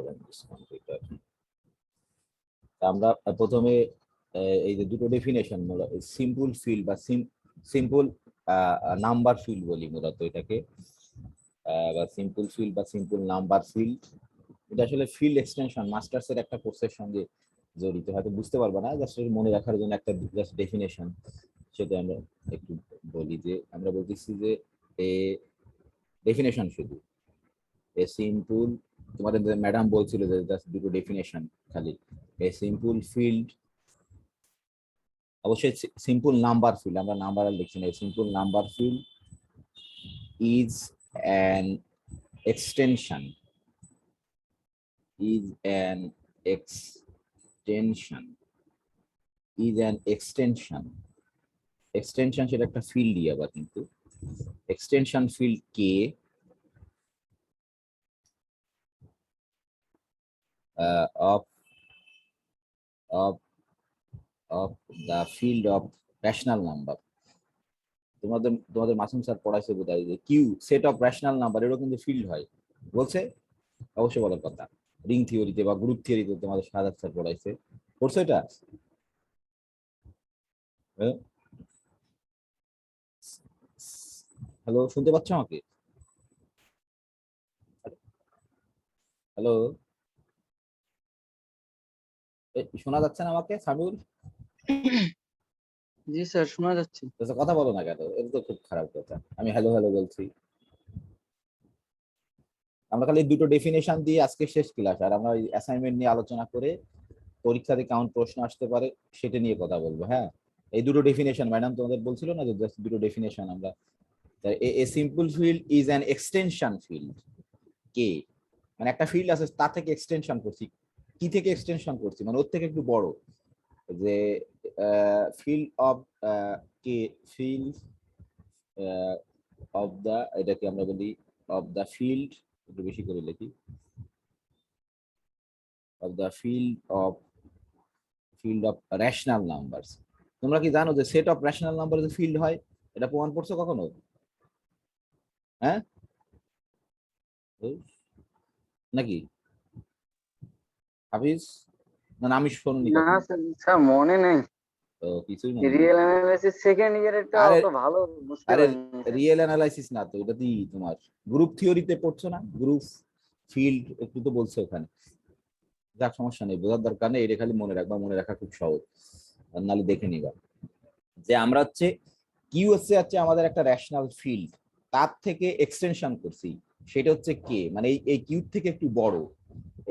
7 is computer. আমরা প্রথমে এই যে দুটো ডেফিনেশন সিম্পল ফিল্ড বা সিম্পল নাম্বার ফিল্ড বলি মূলত এটাকে, বা সিম্পল ফিল্ড বা সিম্পল নাম্বার ফিল্ড। এটা আসলে ফিল্ড এক্সটেনশন মাস্টার্সের একটা কোর্সের সঙ্গে জড়িত, হয়তো বুঝতে পারবো না, জাস্ট মনে রাখার জন্য একটা জাস্ট ডেফিনেশন সেটা আমরা একটু বলি। যে আমরা বলতেছি যে এ ডেফিনেশন শুধু এ সিম্পল, তোমাদের ম্যাডাম বলছিল যে জাস্ট দুটো ডেফিনেশন খালি। এ সিম্পল ফিল্ড, অবশ্যই সিম্পল নাম্বার ফিল্ড, আমরা নাম্বার আর লিখছি না। Simple number field is an extension, is an extension, is an extension, extension সেটা একটা ফিল্ডই আবার, কিন্তু extension field K of of of the field of rational number। তোমাদের মাসুম স্যার পড়াইছে বোধহয় যে Q set of rational number, এরকম কিন্তু ফিল্ড হয় বলছে, অবশ্যই বলার কথা। রিং থিওরিতে বা গ্রুপ থিওরিতে তোমাদের সাজাদ স্যার পড়াইছে, পড়ছো এটা? হ্যালো, শুনতে পাচ্ছ আমাকে? হ্যালো, শোনা যাচ্ছে না আমাকে সামিউল? জি স্যার, শোনা যাচ্ছে। কথা বলো না কেন? এটা তো খুব খারাপ কথা। আমি হ্যালো হ্যালো বলছি। আমরা খালি দুটো ডেফিনেশন দিয়ে আজকে শেষ ক্লাস, আর আমরা অ্যাসাইনমেন্ট নিয়ে আলোচনা করে পরীক্ষাতে কেমন প্রশ্ন আসতে পারে সেটা নিয়ে কথা বলবো। হ্যাঁ, এই দুটো ডেফিনেশন ম্যাডাম তোমাদের বলছিল না যে জাস্ট দুটো ডেফিনেশন আমরা। A simple field is an extension field K, মানে একটা ফিল্ড আছে তার থেকে এক্সটেনশন করছি। কি থেকে এক্সটেনশন করছি মানে ওর থেকে একটু বড়। যে ফিল্ড অফ কে, ফিল্ড অফ দা, এটাকে আমরা বলি অফ দা ফিল্ড, একটু বেশি করে লিখি, of the field of rational numbers. তোমরা কি জানো যে সেট অফ রেশনাল নাম্বার যে ফিল্ড হয়, এটা প্রমাণ করছো কখনো? হ্যাঁ নাকি হাফিজ? না আমি শুনিনি না কখনো। স্যার, মনে নেই। তো কিছুই মনে নেই। রিয়েল অ্যানালাইসিস সেকেন্ড ইয়ারেরটা আরে অত ভালো বুঝতে আরে পারিনি স্যার। রিয়েল অ্যানালাইসিস না তো, এটা কি তোমার গ্রুপ থিওরিতে পড়ছো না? গ্রুপ ফিল্ড একটু তো বলছো ওখানে। যাক, সমস্যা নেই, বোঝার দরকার নেই, এটা খালি মনে রাখবা, মনে রাখা খুব সহজ, আর নাহলে দেখে নিবা। যে আমরা হচ্ছে কিউ হচ্ছে আমাদের একটা রেশনাল ফিল্ড, তার থেকে এক্সটেনশন করছি, সেটা হচ্ছে কে, মানে এই কিউ থেকে একটু বড়।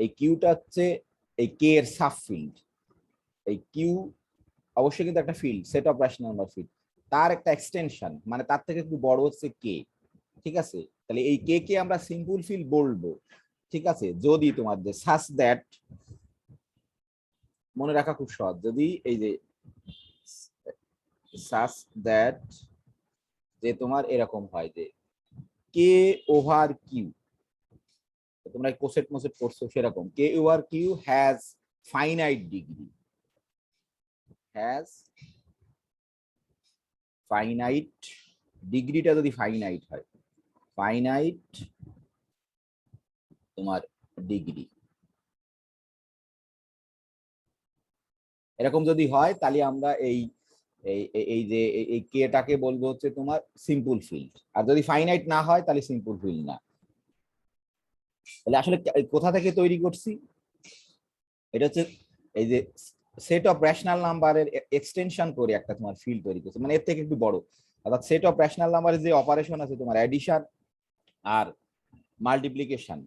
এই কিউটা হচ্ছে এই কে এর সাব ফিল্ড। এই কিউ অবশ্যই কিন্তু একটা field, set of rational number field, তার একটা এক্সটেনশন মানে তার থেকে একটু বড় হচ্ছে কে। ঠিক আছে, তাহলে এই কে কে আমরা সিম্পল ফিল্ড বলবো। ঠিক আছে, যদি তোমার যে সাস দ্যাট, মনে রাখা খুব সহজ, যদি এই যে সাস দ্যাট, যে তোমার এরকম হয় যে কে ওভার কিউ, তোমরা কোসেট মোসেট করছো সেরকম, K over Q has finite degree, has finite ডিগ্রিটা যদি ফাইনাইট হয়, ফাইনাইট তোমার ডিগ্রি, এরকম যদি হয় তাহলে আমরা এই এই যে এই কেটাকে বলবো হচ্ছে তোমার সিম্পল ফিল্ড। আর যদি ফাইনাইট না হয় তাহলে সিম্পল ফিল্ড না। তাহলে আসলে কোথা থেকে তৈরি করছি, এটা হচ্ছে এই যে সেট অফ রেশনাল নাম্বারের এক্সটেনশন করে একটা তোমার ফিল্ড তৈরি করছে, মানে এর থেকে একটু বড়। অর্থাৎ সেট অফ রেশনাল নাম্বারের যে অপারেশন আছে তোমার অ্যাডিশন আর মাল্টিপ্লিকেশন,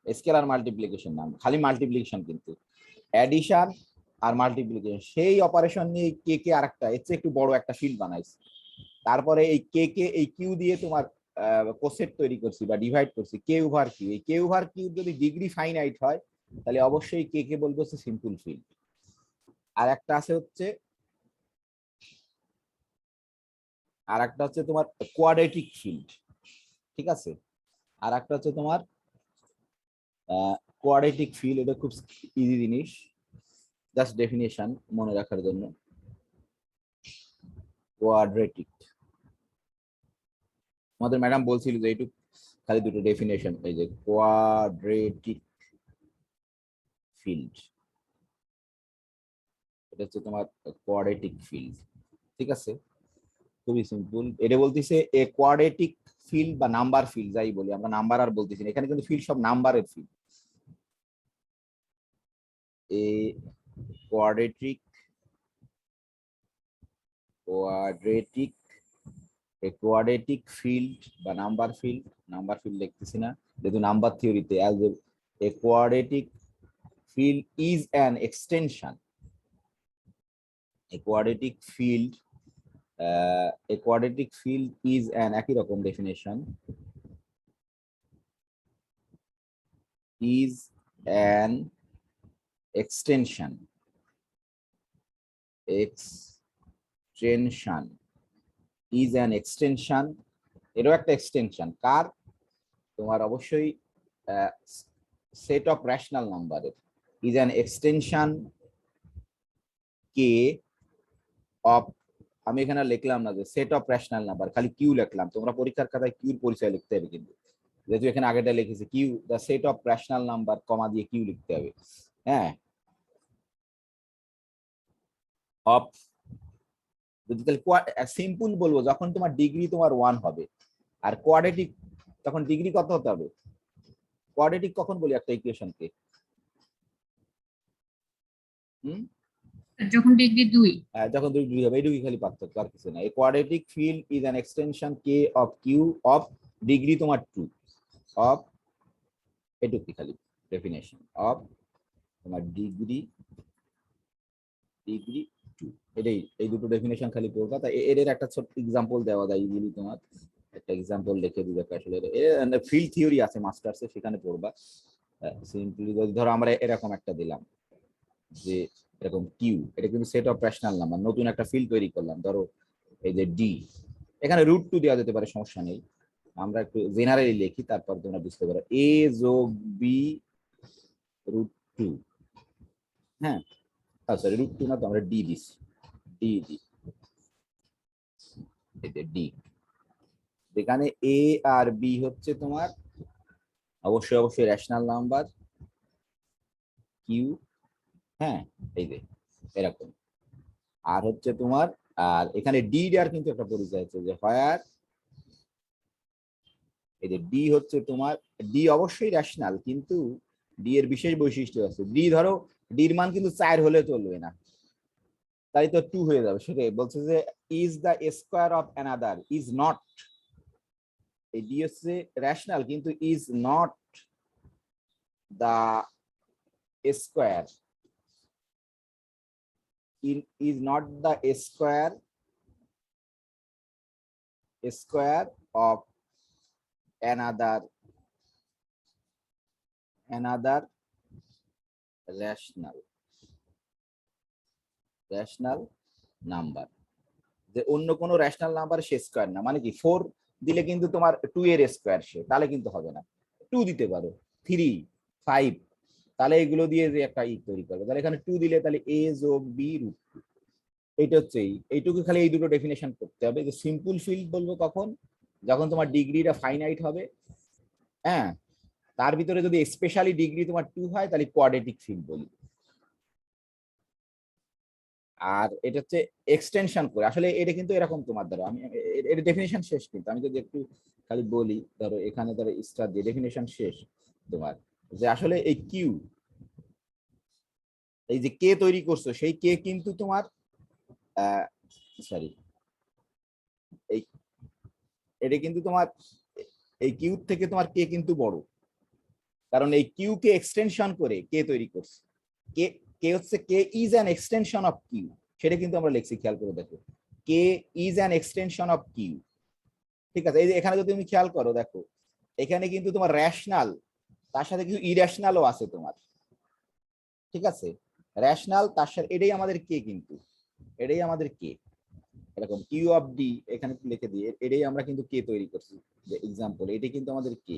স্কেলার মাল্টিপ্লিকেশন নাম, খালি মাল্টিপ্লিকেশন কিন্তু অ্যাডিশন আর মাল্টিপ্লিকেশন, সেই অপারেশন নিয়ে কে কে আরেকটা এর চেয়ে একটু বড় একটা ফিল্ড বানাইছে। তারপরে এই কে কে এই কিউ দিয়ে তোমার কোসেট তৈরি করছি বা ডিভাইড করছি কে ওভার কিউ। এই কে ওভার কিউ যদি ডিগ্রি ফাইনাইট হয় তাহলে অবশ্যই কে কে বলবো হচ্ছে সিম্পল ফিল্ড। আর একটা আছে হচ্ছে, আর একটা হচ্ছে তোমার কোয়াড্রেটিক ফিল্ড। ঠিক আছে, আর একটা হচ্ছে তোমার কোয়াড্রেটিক ফিল্ড, এটা খুব ইজি জিনিস, জাস্ট ডেফিনেশন মনে রাখার জন্য। কোয়াড্রেটিক, আমাদের ম্যাডাম বলছিল যে এইটুকু খালি দুটো ডেফিনেশন, এই যে কোয়াড্রেটিক ফিল্ড, এটা হচ্ছে তোমার কোয়াড্রেটিক ফিল্ড। ঠিক আছে, খুবই সিম্পল। এটা বলতেছে এ কোয়াড্রেটিক ফিল্ড বা নাম্বার ফিল্ড, যাই বলি আমরা, নাম্বার আর বলতেছি না, এখানে কিন্তু ফিল্ড সব নাম্বারের field. A quadratic quadratic quadratic field বা নাম্বার ফিল্ড লিখতেছি না, যেহেতু নাম্বার থিওরিতে as a quadratic field is an extension. A quadratic field is an একই রকম definition, is an extension is an extension, এরও একটা এক্সটেনশন কার, তোমার অবশ্যই সেট অফ রেশনাল নাম্বারের, is an extension k of, আমি এখানে লিখলাম না যে সেট অফ রেশনাল নাম্বার, খালি কিউ লিখলাম, তোমরা পরীক্ষার খাতায় কিউর পরিচয় লিখতে হবে, কিন্তু যেহেতু এখানে আগেটা লিখেছি Q the set of rational number comma দিয়ে কিউ লিখতে হবে। হ্যাঁ, অফ, যদি তাহলে সিম্পল বলবো যখন তোমার ডিগ্রি তোমার 1 হবে, আর কোয়াড্রেটিক তখন ডিগ্রি কত হতে হবে? কোয়াড্রেটিক কখন বলি একটা ইকুয়েশনকে? যখন ডিগ্রি 2, যখন ডিগ্রি হবে, এইটুকুই খালি পার্থক্য, আর কিছু না। এই quadratic field is an extension কে অফ কিউ অফ ডিগ্রি তোমার 2 অফ, এটুকুই খালি ডেফিনেশন অফ তোমার ডিগ্রি 2। এটাই, এই দুটো ডেফিনেশন খালি পড়বা। তাই এর একটা ছোট্ট এক্সাম্পল দেওয়া যায় ইজিলি, তোমার একটা এক্সাম্পল লিখে দিবে, আসলে ফিল্ড থিওরি আছে মাস্টার্সে, সেখানে পড়বা। সিম্পলি ধরো আমরা এরকম একটা দিলাম যে এরকম কিউ, এটা কিন্তু সেট অফ রেশনাল নাম্বার, নতুন একটা ফিল্ড তৈরি করলাম, ধরো এই যে ডি, এখানে √2 দেওয়া যেতে পারে, সমস্যা নেই, আমরা একটু জেনারেলি লিখি, তারপর তোমরা বুঝতে পারো a যোগ b √2। হ্যাঁ, সরি √2 না, তো আমরা ডি দিছি, ডি, এখানে এ আর বি হচ্ছে তোমার অবশ্যই রেশনাল নাম্বার কিউ। হ্যাঁ, এই যে এরকম, আর হচ্ছে তোমার, আর এখানে ডি আর কিন্তু একটা পরিচয় আছে যে হোয়ার, এই যে ডি হচ্ছে তোমার, ডি অবশ্যই রেশনাল, কিন্তু ডি এর বিশেষ বৈশিষ্ট্য আছে। ডি ধরো ডির মান কিন্তু 4 হলে চলবে না, তাই তো 2 হয়ে যাবে। সেটাই বলছে যে is the square of another is not, এই ডি হচ্ছে রেশনাল কিন্তু is not the square, is not the square of another rational number, যে অন্য কোনো রেশনাল নাম্বার সে স্কয়ার না, মানে কি 4 দিলে কিন্তু তোমার 2 এর স্কয়ার সে, তাহলে কিন্তু হবে না। 2 দিতে পারো, 3, 5, তাহলে এগুলো দিয়ে যে একটা তৈরি করবে, তাহলে এখানে 2 দিলে তাহলে a যোগ b √2, এইটা হচ্ছে এইটুকু, খালি এই দুটো ডেফিনেশন করতে হবে। যে সিম্পল ফিল্ড বলবো কখন, যখন তোমার ডিগ্রিটা ফাইনাইট হবে, হ্যাঁ, তার ভিতরে যদি স্পেশালি ডিগ্রি তোমার 2 হয়, তাহলে কোয়াড্রেটিক ফিল্ড বলি। আর এটা হচ্ছে এক্সটেনশন করে, আসলে এটা কিন্তু এরকম, তোমার ধরো আমি এর ডেফিনেশন শেষ, কিন্তু আমি যদি একটু খালি বলি, ধরো এখানে ধরো স্টার দিয়ে ডেফিনেশন শেষ তোমার, যে আসলে এই কিউ, এই যে কে তৈরি করছো, সেই কে কিন্তু তোমার সরি, এই এটা কিন্তু তোমার এই কিউ থেকে তোমার কে কিন্তু বড়, কারণ এই কিউ কে এক্সটেনশন করে কে তৈরি করছে। কে কে হচ্ছে K is an extension of Q, সেটা কিন্তু আমরা লিখছি, খেয়াল করে দেখো, K is an extension of Q. ঠিক আছে, এই যে এখানে যদি তুমি খেয়াল করো, দেখো এখানে কিন্তু তোমার রেশনাল, তার সাথে কিছু ইরেশনালও আছে তোমার। ঠিক আছে, রেশনাল তার সাথে, এটাই আমাদের কে, কিন্তু এটাই আমাদের কে, এরকম কিউ অফ ডি এখানে লিখে দিয়ে এটাই আমরা কিন্তু কে তৈরি করছি, যে এক্সাম্পল এটাই কিন্তু আমাদের কে।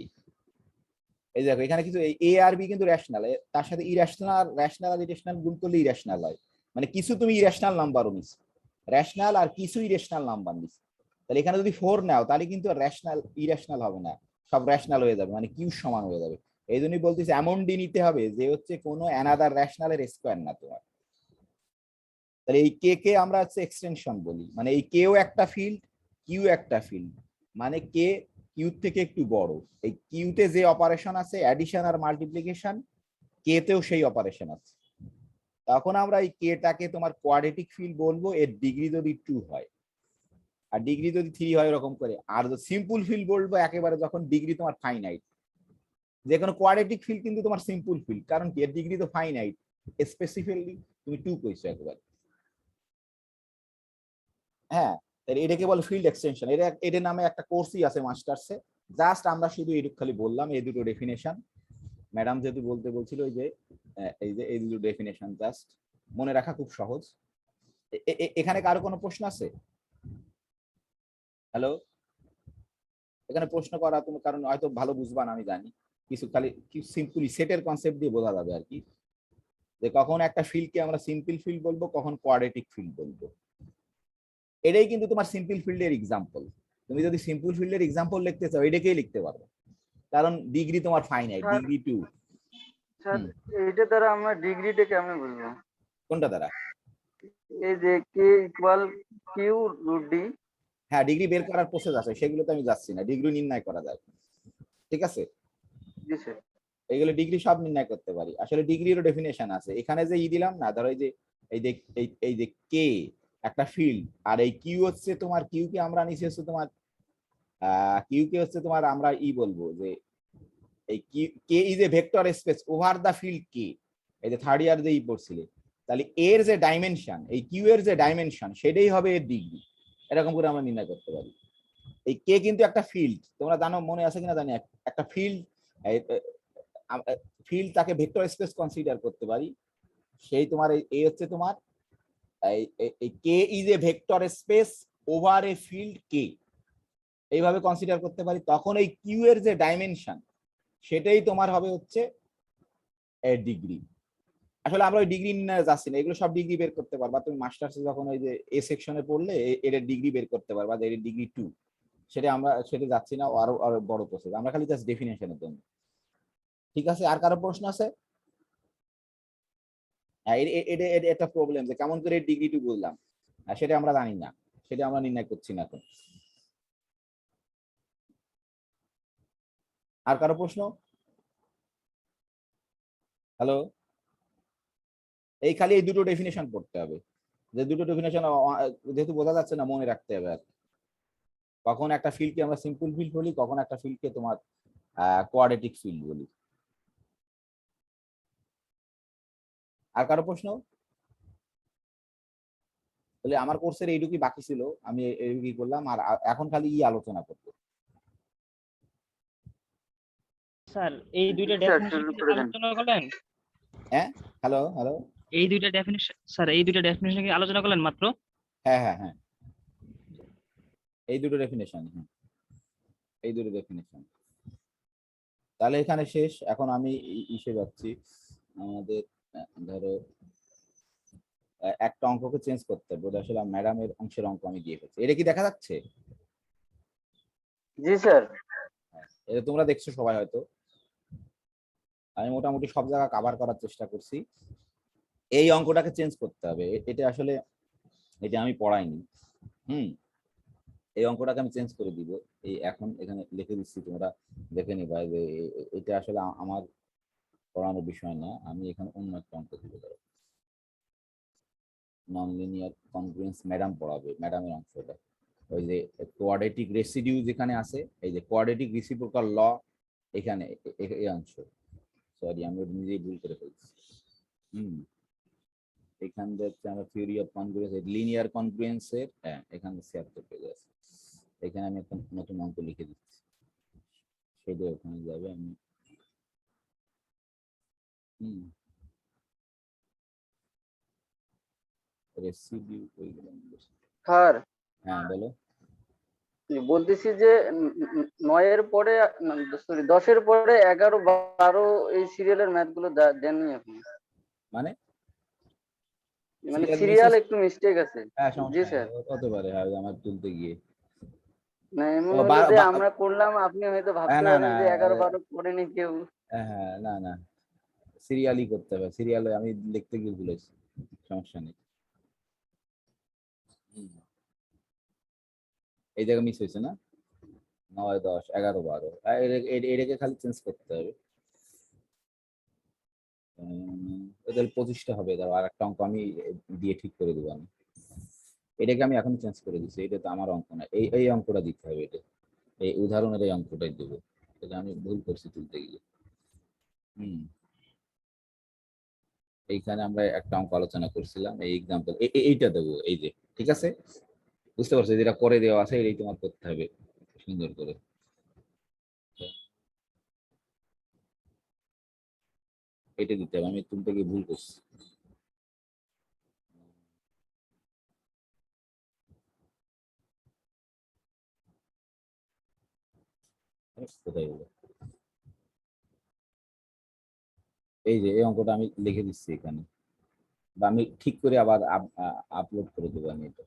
এই দেখো এখানে কিছু এ আর বি কিন্তু রেশনাল, তার সাথে ইরেশনাল, রেশনাল আর ইরেশনাল গুণ করলে ইরেশনাল হয়, মানে কিছু তুমি ইরেশনাল নাম্বারও নিস, রেশনাল আর কিছু ইরেশনাল নাম্বার নিস, তাহলে এখানে যদি 4 নাও, তাহলে কিন্তু রেশনাল ইরেশনাল হবে না, সব রেশনাল হয়ে যাবে, মানে কিউ সমান হয়ে যাবে। এই জন্যই বলতেছি এমন ডি নিতে হবে যে হচ্ছে কোনো অ্যানাদার রেশনালের স্কোয়ার না তোমার। তাহলে এই কে কে আমরা হচ্ছে এক্সটেনশন বলি, মানে এই কেও একটা ফিল্ড, কিউ একটা ফিল্ড, মানে কে কিউ থেকে একটু বড়। এই কিউতে যে অপারেশন আছে অ্যাডিশন আর মাল্টিপ্লিকেশন, কে তেও সেই অপারেশন আছে। তখন আমরা এই কেটাকে তোমার কোয়াড্রেটিক ফিল্ড বলবো এর ডিগ্রি যদি 2 হয়, আর ডিগ্রি যদি 3 হয় এরকম করে। আর সিম্পল ফিল্ড বলবো একেবারে যখন ডিগ্রি তোমার ফাইনাইট। যে কোনো কোয়াড্রেটিক ফিল্ড কিন্তু তোমার সিম্পল ফিল্ড, কারণ কি এর ডিগ্রি তো ফাইনাইট, স্পেসিফিক্যালি তুমি 2 কইছো একবার। হ্যাঁ, এটাকে বলে ফিল্ড এক্সটেনশন। এটার নামে একটা কোর্সই আছে মাস্টার্সে। জাস্ট আমরা শুধু এটুকু খালি বললাম এই দুটো ডেফিনেশন। ম্যাডাম যেহেতু বলতে বলছিল ওই যে এই দুটো ডেফিনেশন জাস্ট মনে রাখা খুব সহজ। এখানে কারো কোনো প্রশ্ন আছে? হ্যালো, এখানে প্রশ্ন করা তুমি, কারণ হয়তো ভালো বুঝবা না আমি জানি, কিছু খালি কিছু সিম্পলি সেটের কনসেপ্ট দিয়ে বোঝা যাবে আর কি, যে কখন একটা ফিল্ডকে আমরা সিম্পল ফিল্ড বলবো, কখন কোয়াড্রেটিক ফিল্ড বলবো। এটাই কিন্তু তোমার সিম্পল ফিল্ডের এক্সাম্পল। তুমি যদি সিম্পল ফিল্ডের এক্সাম্পল লিখতে চাও এটাকেই লিখতে পারবে, কারণ ডিগ্রি তোমার ফাইনাইট, স্যার ডিগ্রি 2। স্যার এইটা দ্বারা আমরা ডিগ্রিটা কেমন বুঝবো? কোনটা দ্বারা? এই যে K equal Q root D. হ্যাঁ, ডিগ্রি বের করার প্রসেস আছে, সেগুলো তো আমি যাচ্ছি না, ডিগ্রি নির্ণয় করা যায়, ঠিক আছে। জি স্যার। এইগুলো ডিগ্রি সব নির্ণয় করতে পারি। আসলে ডিগ্রিরও ডেফিনেশন আছে, এখানে যে দিলাম না, ধরো এই যে এই যে কে একটা ফিল্ড, আর এই কিউ হচ্ছে তোমার, কিউ কে আমরা নিচে হচ্ছে তোমার কিউ কে হচ্ছে তোমার আমরা বলবো যে এই K is a vector space over the field K. এই যে থার্ড ইয়ার যে পড়ছিলে, তাহলে এর যে ডাইমেনশন, এই কিউ এর যে ডাইমেনশন সেটাই হবে এর ডিগ্রি। এরকম করে আমরা নির্ণয় করতে পারি। এই কে কিন্তু একটা ফিল্ড, তোমরা জানো, মনে আছে কিনা জানি, একটা ফিল্ড, ফিল্ড তাকে ভেক্টর স্পেস কনসিডার করতে পারি। সেই তোমার এই হচ্ছে তোমার এই K is a vector space over a field K, এইভাবে কনসিডার করতে পারি। তখন এই কিউ এর যে ডাইমেনশন সেটাই তোমার হবে হচ্ছে এর ডিগ্রি। আসলে আমরা ওই ডিগ্রি নিয়ে যাচ্ছি না, এগুলো সব ডিগ্রি বের করতে পারবা তুমি মাস্টার্সে, যখন ওই যে এ সেকশনে পড়লে এর ডিগ্রি বের করতে পারবা, যে এর ডিগ্রি 2। সেটা আমরা সেটা যাচ্ছি না, আরো আরো বড় প্রসেস, আমরা খালি জাস্ট ডেফিনেশনের জন্য। ঠিক আছে, আর কারো প্রশ্ন আছে? হ্যাঁ, এটা একটা প্রবলেম যে কেমন করে ডিগ্রি 2 বললাম, সেটা আমরা জানি না, সেটা আমরা নির্ণয় করছি না এখন। আর কারো প্রশ্ন? হ্যালো, এই খালি এই দুটো ডেফিনেশন পড়তে হবে, যে দুটো ডেফিনেশন যেহেতু বোঝা যাচ্ছে না মনে রাখতে হবে আর। কখন একটা ফিল্ডকে আমরা সিম্পল ফিল্ড বলি, কখন একটা ফিল্ডকে তোমার কোয়াড্রেটিক ফিল্ড বলি। আর কারো প্রশ্ন? তাহলে আমার কোর্সের এইটুকুই বাকি ছিল, আমি এইটুকুই করলাম, আর এখন খালি আলোচনা করবো। স্যার এই দুইটা স্যার ডেফিনিশন শুরু কি করে দেন। আলোচনা করলেন? হ্যাঁ, হ্যালো হ্যালো। এই দুইটা ডেফিনিশন স্যার, এই দুইটা ডেফিনিশন কি আলোচনা করলেন মাত্র? হ্যাঁ হ্যাঁ হ্যাঁ, এই দুটো ডেফিনেশন, হ্যাঁ এই দুটো ডেফিনেশন। তাহলে এখানে শেষ। এখন আমি ইসে যাচ্ছি, আমাদের ধরো একটা অঙ্ককে চেঞ্জ করতে হবে, আসলে ম্যাডামের অংশের অঙ্ক আমি দিয়ে ফেলছি। এটা কি দেখা যাচ্ছে? জি স্যার। এটা তোমরা দেখছো সবাই হয়তো, আমি মোটামুটি সব জায়গা কভার করার চেষ্টা করছি। এই অঙ্কটাকে চেঞ্জ করতে হবে, এটা আসলে এটা আমি পড়াইনি। এই অঙ্কটাকে আমি চেঞ্জ করে দিব। এই এখন এখানে লিখে দিচ্ছি, তোমরা দেখে নিবা যে এটা আসলে আমার পড়ানোর বিষয় না, আমি এখানে অন্য একটা অঙ্ক দিব। নন লিনিয়ার কনগ্রুয়েন্স ম্যাডাম পড়াবে, ম্যাডামের অংশটা ওই যে কোয়াড্রেটিক রেসিডিউ যেখানে আছে, এই যে কোয়াড্রেটিক রেসিপ্রোকাল ল, এখানে এই অংশ, সরি আমি নিজেই ভুল করে ফেলছি। এখান থেকে আমরা থিওরি অফ কনগ্রুয়েন্স, লিনিয়ার কনগ্রুয়েন্সের, হ্যাঁ এখানে 76 পেজ আছে, এখানে আমি একটা নতুন অঙ্ক লিখে দিচ্ছি, সেটা ওখানে যাবে। আমি রেসিডিউ কই গেলাম? স্যার হ্যাঁ বলো। বলতেছি যে 9-এর পরে, সরি 10-এর পরে 11, 12 এই সিরিয়ালের ম্যাথ গুলো দেননি আপনি। মানে মানে সিরিয়াল একটু মিস্টেক আছে। হ্যাঁ জি সমস্যা স্যার। হতে পারে, হ্যাঁ আমার তুলতে গিয়ে। না এমন ও, হলো যে আমরা করলাম, আপনি হয়তো ভাবতে না পারেন না যে 11-12 করেনি কেউ। হ্যাঁ, না না, সিরিয়ালি করতে হবে, সিরিয়ালে আমি লিখতে গিয়ে ভুলেছি, সমস্যা নেই। হুম, এই জায়গায় মিস হয়েছে না, 9, 10, 11, 12, এটাকে খালি চেঞ্জ করতে হবে। এদের 25টা হবে, ধরো আর একটা অঙ্ক আমি দিয়ে ঠিক করে দেবো আমি। এটাকে আমি এখন চেঞ্জ করে দিচ্ছি, এটা তো আমার অঙ্ক না, এই এই অঙ্কটা দিতে হবে, এটা এই উদাহরণের এই অঙ্কটাই দেবো, এটা আমি ভুল করছি তুলতে গিয়ে। হুম, এইখানে আমরা একটা অঙ্ক আলোচনা করছিলাম, এই এক্সাম্পল এইটা দেবো, এই যে, ঠিক আছে, বুঝতে পারছো, যেটা করে দেওয়া আছে এটাই তোমার করতে হবে সুন্দর করে। এটা দিতে হবে, আমি তুলতে গিয়ে ভুল করছি। কোথায় হলো, এই যে এই অঙ্কটা আমি লিখে দিচ্ছি এখানে, বা আমি ঠিক করে আবার আপলোড করে দেবো আমি এটা।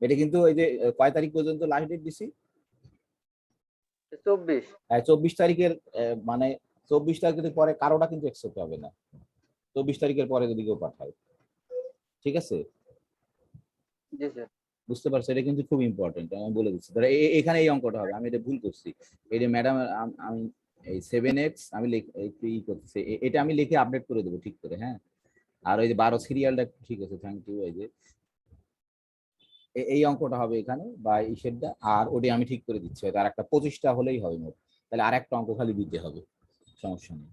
এটা কিন্তু ওই যে কয় তারিখ পর্যন্ত লাস্ট ডেট দিছি, 24। 24 তারিখের, মানে 24 তারিখের পরে কারোটা কিন্তু একসেপ্ট হবে না, 24 তারিখের পরে যদি কেউ পাঠায়, ঠিক আছে, জি স্যার। বুঝতে পারছো, এটা কিন্তু খুব ইম্পর্টেন্ট, আমি বলে দিচ্ছি, ধরো এখানে এই অঙ্কটা হবে, আমি এটা ভুল করছি, এই যে ম্যাডাম, আমি এই 7x আমি একটু ই করতেছি, এটা আমি লিখে আপডেট করে দেবো ঠিক করে, হ্যাঁ। আর ওই যে 12 সিরিয়ালটা ঠিক আছে, থ্যাংক ইউ। এই যে এই অঙ্কটা হবে এখানে, বা এই শেডটা, আর ওটি আমি ঠিক করে দিচ্ছি, হয়তো আর একটা 25টা হলেই হবে মোট, তাহলে আর একটা অঙ্ক খালি দিতে হবে, সমস্যা নেই।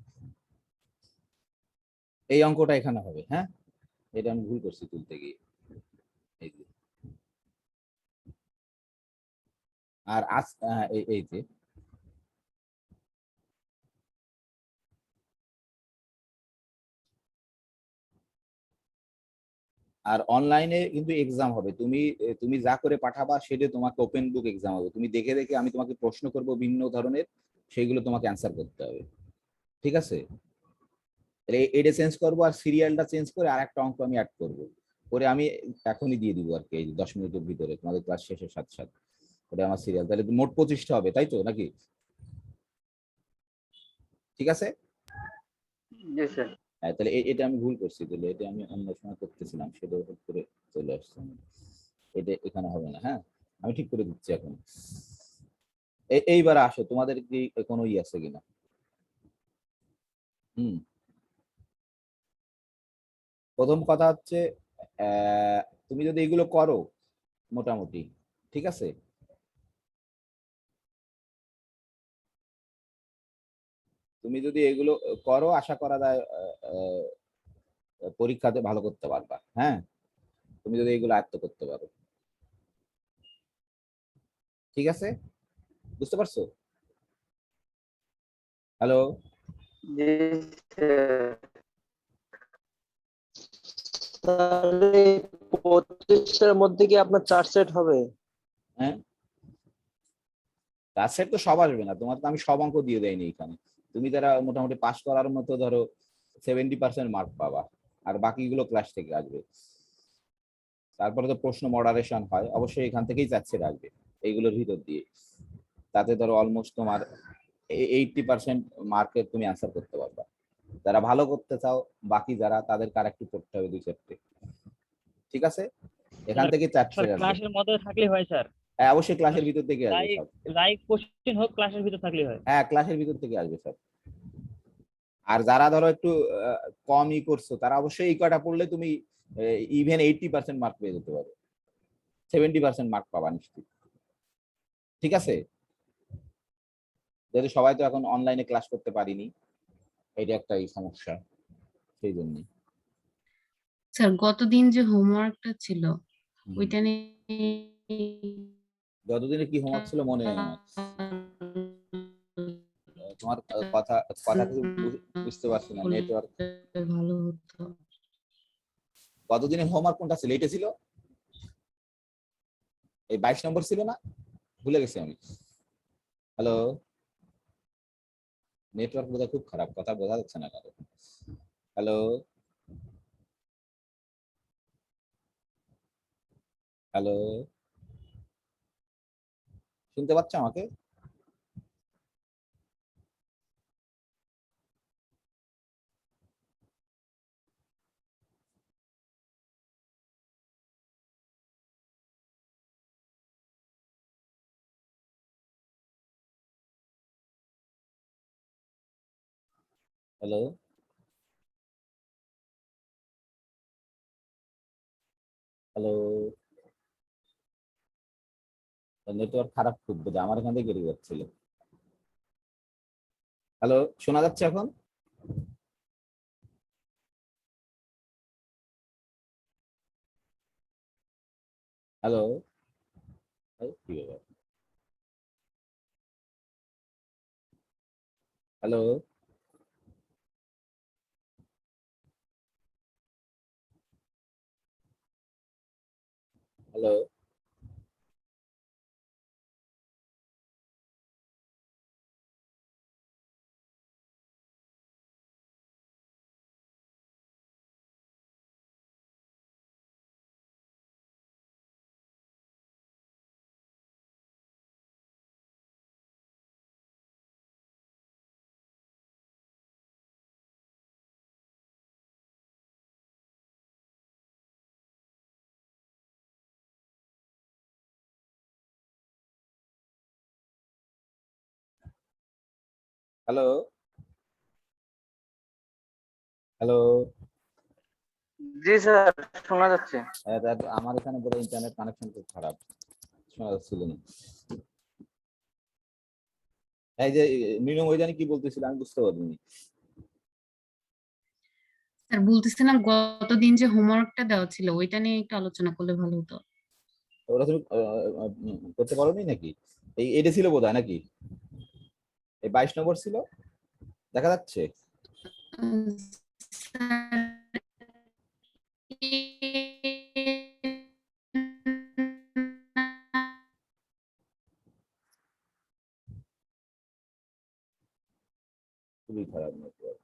এই অঙ্কটা এখানে হবে, হ্যাঁ, এটা আমি ভুল করছি তুলতে গিয়ে, এই যে। আর আজ এই যে, আর অনলাইনে কিন্তু এক্সাম হবে, তুমি তুমি যা করে পাঠাবা সেটা তোমাকে ওপেন বুক এক্সাম হবে, তুমি দেখে দেখে আমি তোমাকে প্রশ্ন করব ভিন্ন ধরনের, সেইগুলো তোমাকে অ্যান্সার করতে হবে, ঠিক আছে। তাহলে এটা চেঞ্জ করবো, আর সিরিয়ালটা চেঞ্জ করে আর একটা অঙ্ক আমি অ্যাড করবো, করে আমি এখনই দিয়ে দিব আর কি, এই 10 মিনিটের ভিতরে তোমাদের ক্লাস শেষের সাথে সাথে, ওটা আমার সিরিয়াল, তাহলে মোট 25টা হবে, তাই তো নাকি, ঠিক আছে। জি স্যার। হ্যাঁ, তাহলে এটা আমি ভুল করছি, তাহলে এটা আমি অন্য সময় করতেছিলাম, সেটা হঠাৎ করে চলে আসছে, এটা এখানে হবে না, হ্যাঁ, আমি ঠিক করে দিচ্ছি এখন। এইবার আসো, তোমাদের কি কোনো ই আছে কিনা। হুম, প্রথম কথা হচ্ছে, তুমি যদি এগুলো করো মোটামুটি, ঠিক আছে, তুমি যদি এগুলো করো, আশা করা যায় পরীক্ষাতে ভালো করতে পারবা, হ্যাঁ, তুমি যদি এগুলো আয়ত্ত করতে পারো, ঠিক আছে, বুঝতে পারছো। হ্যালো, জি স্যার। তাহলে 25টার মধ্যে কি আপনার 4 সেট হবে? হ্যাঁ, তার সেট তো সব আসবে না, তোমার তো আমি সব অঙ্ক দিয়ে দেয়নি এখানে, তুমি যারা মোটামুটি পাস করার মতো ধরো 70% মার্ক পাবা, আর বাকিগুলো ক্লাস থেকে আসবে। তারপরে তো প্রশ্ন মডারেশন হয়, অবশ্যই এখান থেকেই যাচ্ছে রাখবে এইগুলোর ভিতর দিয়ে, তাতে ধরো অলমোস্ট তোমার 80% মার্কের তুমি অ্যান্সার করতে পারবা, যারা ভালো করতে চাও, বাকি যারা তাদের কারেক্ট করতে হবে 2-4টে, ঠিক আছে, এখান স্যার থেকে 4 স্যার সেট আসবে। ক্লাসের মধ্যে থাকলে হয় স্যার। হ্যাঁ, অবশ্যই ক্লাসের ভিতর থেকে আসবে লাইভ সব। লাইভ কোশ্চেন হোক, ক্লাসের ভিতর থাকলে হয়। হ্যাঁ, ক্লাসের ভিতর থেকে আসবে সব। আর যারা ধরো একটু কম ই করছো, তারা অবশ্যই এই কয়টা পড়লে তুমি ইভেন 80% মার্ক পেয়ে যেতে পারো, 70% মার্ক পাবা নিশ্চিত, ঠিক আছে। যেহেতু সবাই তো এখন অনলাইনে ক্লাস করতে পারিনি, এটা একটা এই সমস্যা, সেই জন্যই। স্যার গতদিন যে হোমওয়ার্কটা ছিল ওইটা নিয়ে যতদিনে কি হোমওয়ার্ক ছিল মনে নেই আমার, তোমার কথা কথা কিছু বুঝতে পারছি না, নেটওয়ার্ক। ভালো হতো। কতদিনে হোমওয়ার্ক কোনটা ছিল, এটা ছিল এই 22 নম্বর ছিল না, ভুলে গেছি আমি। হ্যালো, নেটওয়ার্ক বোধহয় খুব খারাপ, কথা বোঝা যাচ্ছে না কারো। হ্যালো, হ্যালো, শুনতে পাচ্ছ আমাকে? হ্যালো, হ্যালো, নেটওয়ার্ক খারাপ খুব বোধ হয়, আমার এখান থেকে কেটে যাচ্ছিল। হ্যালো, শোনা যাচ্ছে এখন? হ্যালো, কি ব্যাপার? Hello, hello, hello, hello. জি স্যার, শোনা যাচ্ছে। আমার এখানে পুরো ইন্টারনেট কানেকশন খুব খারাপ, শোনা যাচ্ছিল না। এই যে মিনু ওই জানি কি বলতেছিল আমি বুঝতে পারিনি। স্যার বলতেছিলাম গতদিন যে হোমওয়ার্কটা দেওয়া ছিল ওইটা নিয়ে একটু আলোচনা করলে ভালো হতো। ওরা তুমি করতে পারোনি নাকি? এটা ছিল বোধহয় নাকি? এই 22 নম্বর ছিল, দেখা যাচ্ছে? স্যার খুবই খারাপ নেটওয়ার্ক।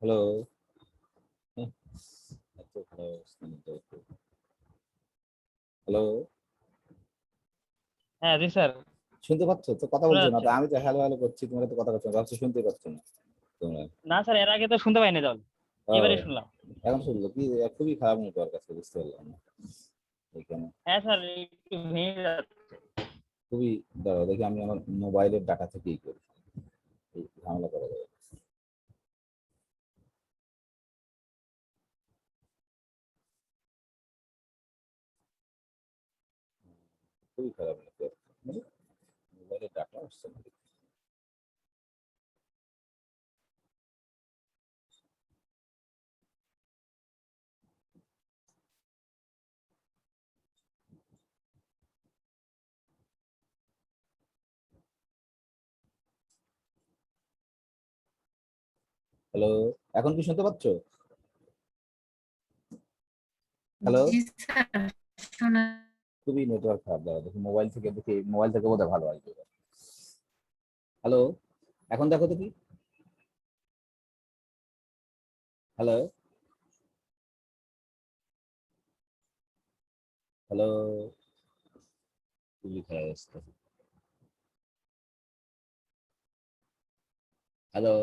হ্যালো, এত খারাপ অবস্থা নেটওয়ার্কের। হ্যালো, হ্যাঁ জি স্যার, শুনতে পাচ্ছ তো? কথা শোনা বলছো না যাচ্ছে। তো? আমি তো হ্যালো হ্যালো করছি, তোমরা তো কথা বলছো না, ভাবছো শুনতে পাচ্ছ না তোমরা। না স্যার, এর আগে তো শুনতে পাইনি তাহলে, ও, এবারে শুনলাম। এখন শুনলো কি? খুবই খারাপ নেটওয়ার্ক আছে, বুঝতে পারলাম না এখানে। হ্যাঁ স্যার, একটু ভেঙে যাচ্ছে। খুবই, দাঁড়াও দেখি আমি আমার মোবাইলের ডাটা থেকেই করি, এই ঝামেলা করা যাবে। খুবই খারাপ নেটওয়ার্ক, মোবাইলের ডাটা আসছে না। হ্যালো, এখন কি শুনতে পাচ্ছ? হ্যালো, জি স্যার শোনা খুবই নেটওয়ার্ক খারাপ, দাঁড়াও দেখি মোবাইল থেকে, দেখি মোবাইল থেকে বোধহয় ভালো আসবে। হ্যালো, এখন দেখো তো কি? হ্যালো, হ্যালো, খুবই খারাপ অবস্থা। হ্যালো,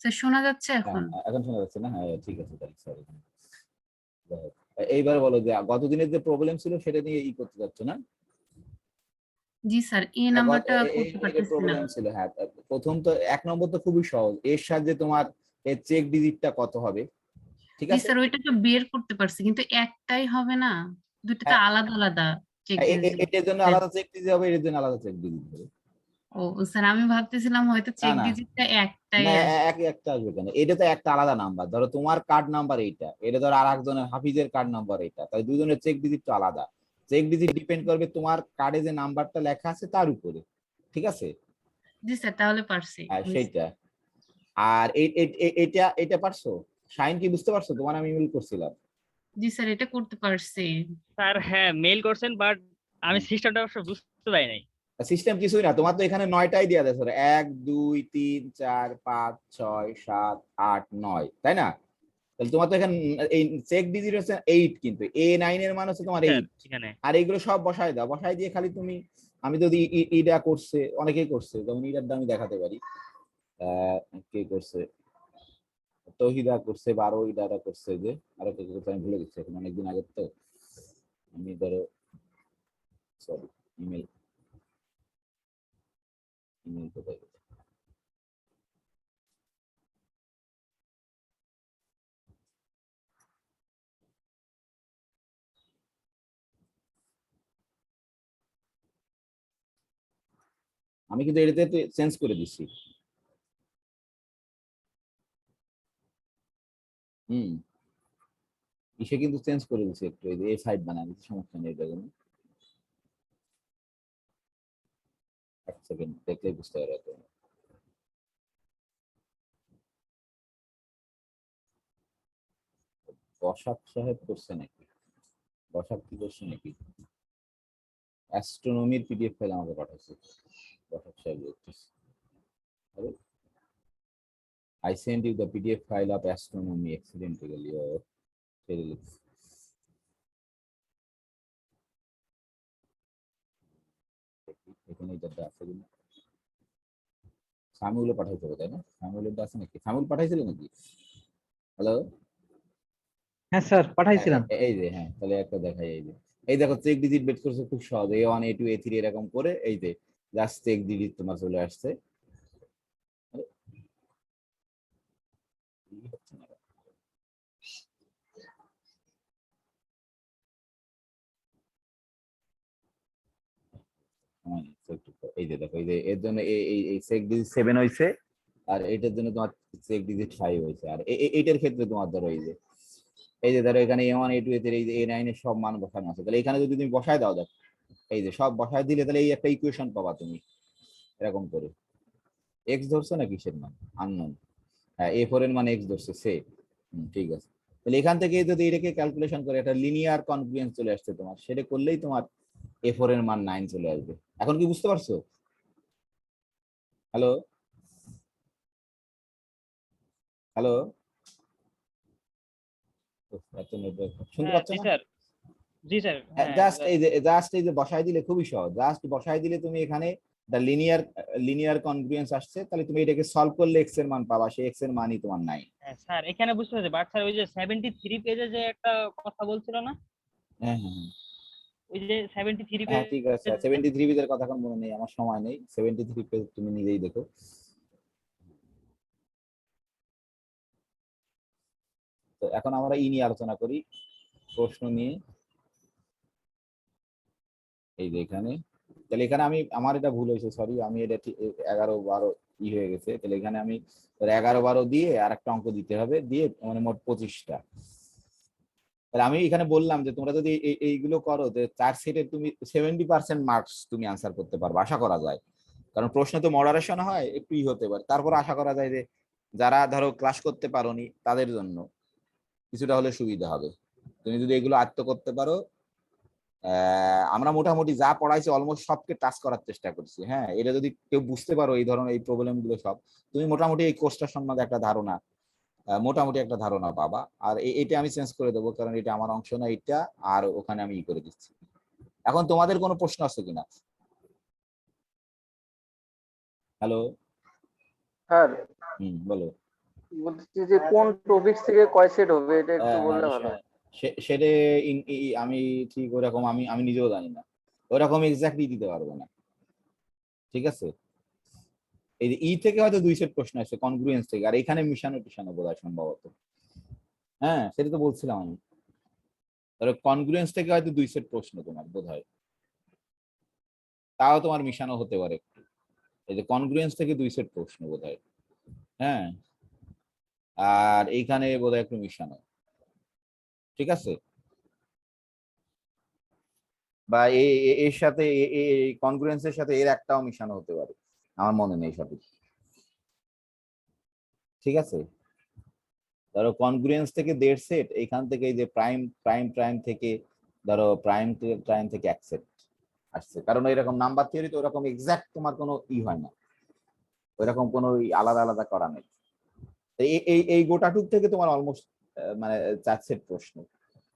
স্যার শোনা যাচ্ছে হ্যাঁ এখন? এখন শোনা যাচ্ছে না? হ্যাঁ ঠিক আছে, তাহলে সরি। এইবার বলো যে গতদিনের যে প্রবলেম ছিল সেটা নিয়ে করতে যাচ্ছ না? জি স্যার, এই নাম্বারটা করতে পারতেছি না। প্রবলেম ছিল, হ্যাঁ। প্রথম তো 1 নম্বর তো খুবই সহজ, এর সাহায্যে তোমার চেক ডিজিটটা কত হবে, ঠিক জি আছে? স্যার ওইটা তো বের করতে পারছি কিন্তু একটাই হবে না, দুটো তো হ্যাঁ, আলাদা আলাদা চেক এটার জন্য আলাদা চেক দিতে হবে, এর জন্য আলাদা চেক দিতে হবে। ও স্যার, আমি ভাবতেছিলাম হয়তো চেক না। ডিজিটটা একটাই না, আসবে। একটা আসবে কেন? এটা তো একটা আলাদা নাম্বার, ধরো তোমার কার্ড নাম্বার এইটা, এটা ধরো আর একজনের হাফিজের কার্ড নাম্বার এটা, তাই দুজনের চেক ডিজিট তো আলাদা। চেক ডিজিট ডিপেন্ড করবে তোমার কার্ডে যে নাম্বারটা লেখা আছে তার উপরে, ঠিক আছে? জি স্যার, তাহলে পারছি। সেইটা। আর এটা এটা পারছো? শাইন কি বুঝতে পারছো? তোমার আমি ইমেল করছিলাম। জি স্যার, এটা করতে পারছি। স্যার হ্যাঁ মেইল করছেন, বাট আমি সিস্টেমটা অবশ্য বুঝতে পারি নাই। সিস্টেম কিছুই না, তোমার তো এখানে 9টাই দেওয়া আছে, 1 2 3 4 5 6 7 8 9, তাই না? তাহলে তোমার তো এখানে এই চেক ডিজিট হচ্ছে 8, কিন্তু A9 এর মান হচ্ছে তোমার স্যার 8। এখানে আর এইগুলো সব বসায় দাও, বসায় দিয়ে খালি তুমি, আমি যদি ইডা করছে, অনেকেই করছে, যেমন ইডার দাম আমি দেখাতে পারি। কে করছে? তৌহিদা করছে 12, ইডারা করছে যে, আরো কে করছে আমি ভুলে গেছি, এখন অনেকদিন আগের তো। আমি ধরো, সরি, ইমেল ইমেল কোথায় গেছে? আমি কিন্তু এটাতে চেঞ্জ করে দিচ্ছি। হুম, ইসে কিন্তু চেঞ্জ করে দিচ্ছি একটু, এই যে A5 বানানো, সমস্যা নেই এটা কোনো। এক সেকেন্ড দেখলেই বুঝতে পারবে। বসাক সাহেব করছে নাকি? বসাক কি করছে নাকি? অ্যাস্ট্রোনমির পিডিএফ ফাইল আমাকে পাঠাচ্ছে বসাক সাহেব লিখতেছে। আরে, I sent you the PDF file of astronomy accidentally or failed. এখানে এটা আছে কিনা? সামিউলে পাঠাইতে হবে, তাই না? সামিউলের আছে নাকি? সামিউল পাঠাইছিল নাকি? হ্যালো? হ্যাঁ স্যার পাঠাইছিলাম। এই যে, হ্যাঁ, তাহলে একটা দেখাই, এই যে, এই দেখো চেক ডিজিট বের করছে খুব সহজ, A1 A2 A3 এরকম করে, এই যে জাস্ট চেক ডিজিট তোমার চলে আসছে। আরে, কি হচ্ছে না? এই যে দেখো, এই যে এর জন্য এই চেক ডিজিট 7 হয়েছে, আর এইটার জন্য তোমার চেক ডিজিট 5 হয়েছে। আর এইটার ক্ষেত্রে তোমার ধরো এই যে ধরো এখানে A1 A2 A3 এই যে A9 এর সব মান বসানো আছে, তাহলে এখানে যদি তুমি বসায় দাও, দেখো এই যে সব বসায় দিলে তাহলে এই একটা ইকুয়েশন পাবা তুমি, এরকম করে। এক্স ধরছো না কিসের মান? আননোন। হ্যাঁ, A4 এর মান এক্স ধরছে, সে ঠিক আছে। তাহলে এখান থেকে যদি এটাকে ক্যালকুলেশন করে একটা লিনিয়ার কনগ্রুয়েন্স চলে আসছে তোমার, সেটা করলেই তোমার A4 এর মান 9 চলে আসবে। এখন কি বুঝতে পারছো? হ্যালো? হ্যালো? এত নেটওয়ার্ক শুনতে হ্যাঁ পাচ্ছ জি না? স্যার, জি স্যার হ্যাঁ জাস্ট এই যে বসায় দিলে খুবই সহজ, জাস্ট বসায় দিলে তুমি এখানে দ্য লিনিয়ার কনগ্রুয়েন্স আসছে, তাহলে তুমি এটাকে সলভ করলে এক্স এর মান পাবা, সেই এক্স এর মানই তোমার 9। হ্যাঁ স্যার এখানে বুঝতে পারছি, বাট স্যার ওই যে 73 পেজে যে একটা কথা বলছিল না, হ্যাঁ হ্যাঁ হ্যাঁ ওই যে 73 হ্যাঁ, ঠিক আছে। পেজের 73 পেজের কথা এখন মনে নেই, আমার সময় নেই। 73 পেজ তুমি নিজেই দেখো। তো এখন আমরা নিয়ে আলোচনা করি, প্রশ্ন নিয়ে। এই যে এখানে, তাহলে এখানে আমি, আমার এটা ভুল হয়েছে, সরি, আমি এটা 11 12 হয়ে গেছে। তাহলে এখানে আমি 11 12 দিয়ে আর একটা অঙ্ক দিতে হবে, দিয়ে মানে মোট 25টা। তাহলে আমি এখানে বললাম যে তোমরা যদি এইগুলো করো, যে 4 সেটের তুমি 70% মার্কস তুমি আনসার করতে পারবে, আশা করা যায়। কারণ প্রশ্ন তো মডারেশন হয়, একটু হতে পারে, তারপর আশা করা যায় যে যারা ধরো ক্লাস করতে পারোনি তাদের জন্য কিছুটা হলে সুবিধা হবে। তুমি যদি এগুলো আয়ত্ত করতে পারো, আমরা মোটামুটি যা পড়াইছি অলমোস্ট সবকে টাচ করার চেষ্টা করছি। হ্যাঁ, এটা যদি কেউ বুঝতে পারো, এই ধরনের এই প্রবলেম গুলো সব, তুমি মোটামুটি এই কোর্সটা সম্বন্ধে একটা ধারণা, মোটামুটি একটা ধারণা পাবা। আর এটা আমি চেঞ্জ করে দেবো, কারণ এটা আমার অংশ না, এটা আর ওখানে আমি করে দিচ্ছি। এখন তোমাদের কোনো প্রশ্ন আছে কিনা? হ্যালো? স্যার বলো। বলছি যে কোন টপিক থেকে কয় সেট হবে, এটা একটু বললে ভালো হয়। সেটা আমি ঠিক ওরকম আমি আমি নিজেও জানি না, ওরকম এক্স্যাক্টলি দিতে পারবো না, ঠিক আছে? এই যে থেকে হয়তো 2 সেট প্রশ্ন আসছে কনগ্রুয়েন্স থেকে, আর এখানে মিশানো টিশানো বোধ হয় সম্ভবত। হ্যাঁ, সেটা তো বলছিলাম আমি, ধরো কনগ্রুয়েন্স থেকে হয়তো 2 সেট প্রশ্ন তোমার বোধ হয়। তাও তোমার মিশানো হতে পারে একটু। এই যে কনগ্রুয়েন্স থেকে 2 সেট প্রশ্ন বোধহয়, হ্যাঁ, আর এইখানে বোধহয় একটু মিশানো, ঠিক আছে। বা এর সাথে কনগ্রুয়েন্সের সাথে এর একটাও মিশানো হতে পারে, আমার মনে নেই সঠিক, ঠিক আছে। ধরো কনগ্রুয়েন্স থেকে 1.5 সেট, এইখান থেকে এই যে প্রাইম প্রাইম প্রাইম থেকে ধরো প্রাইম প্রাইম থেকে 1 সেট আসছে, কারণ এরকম নাম্বার থিওরি তো ওরকম এক্সাক্ট তোমার কোনো হয় না, ওইরকম কোনো আলাদা আলাদা করা নেই। এই গোটাটুক থেকে তোমার অলমোস্ট মানে 4 সেট প্রশ্ন,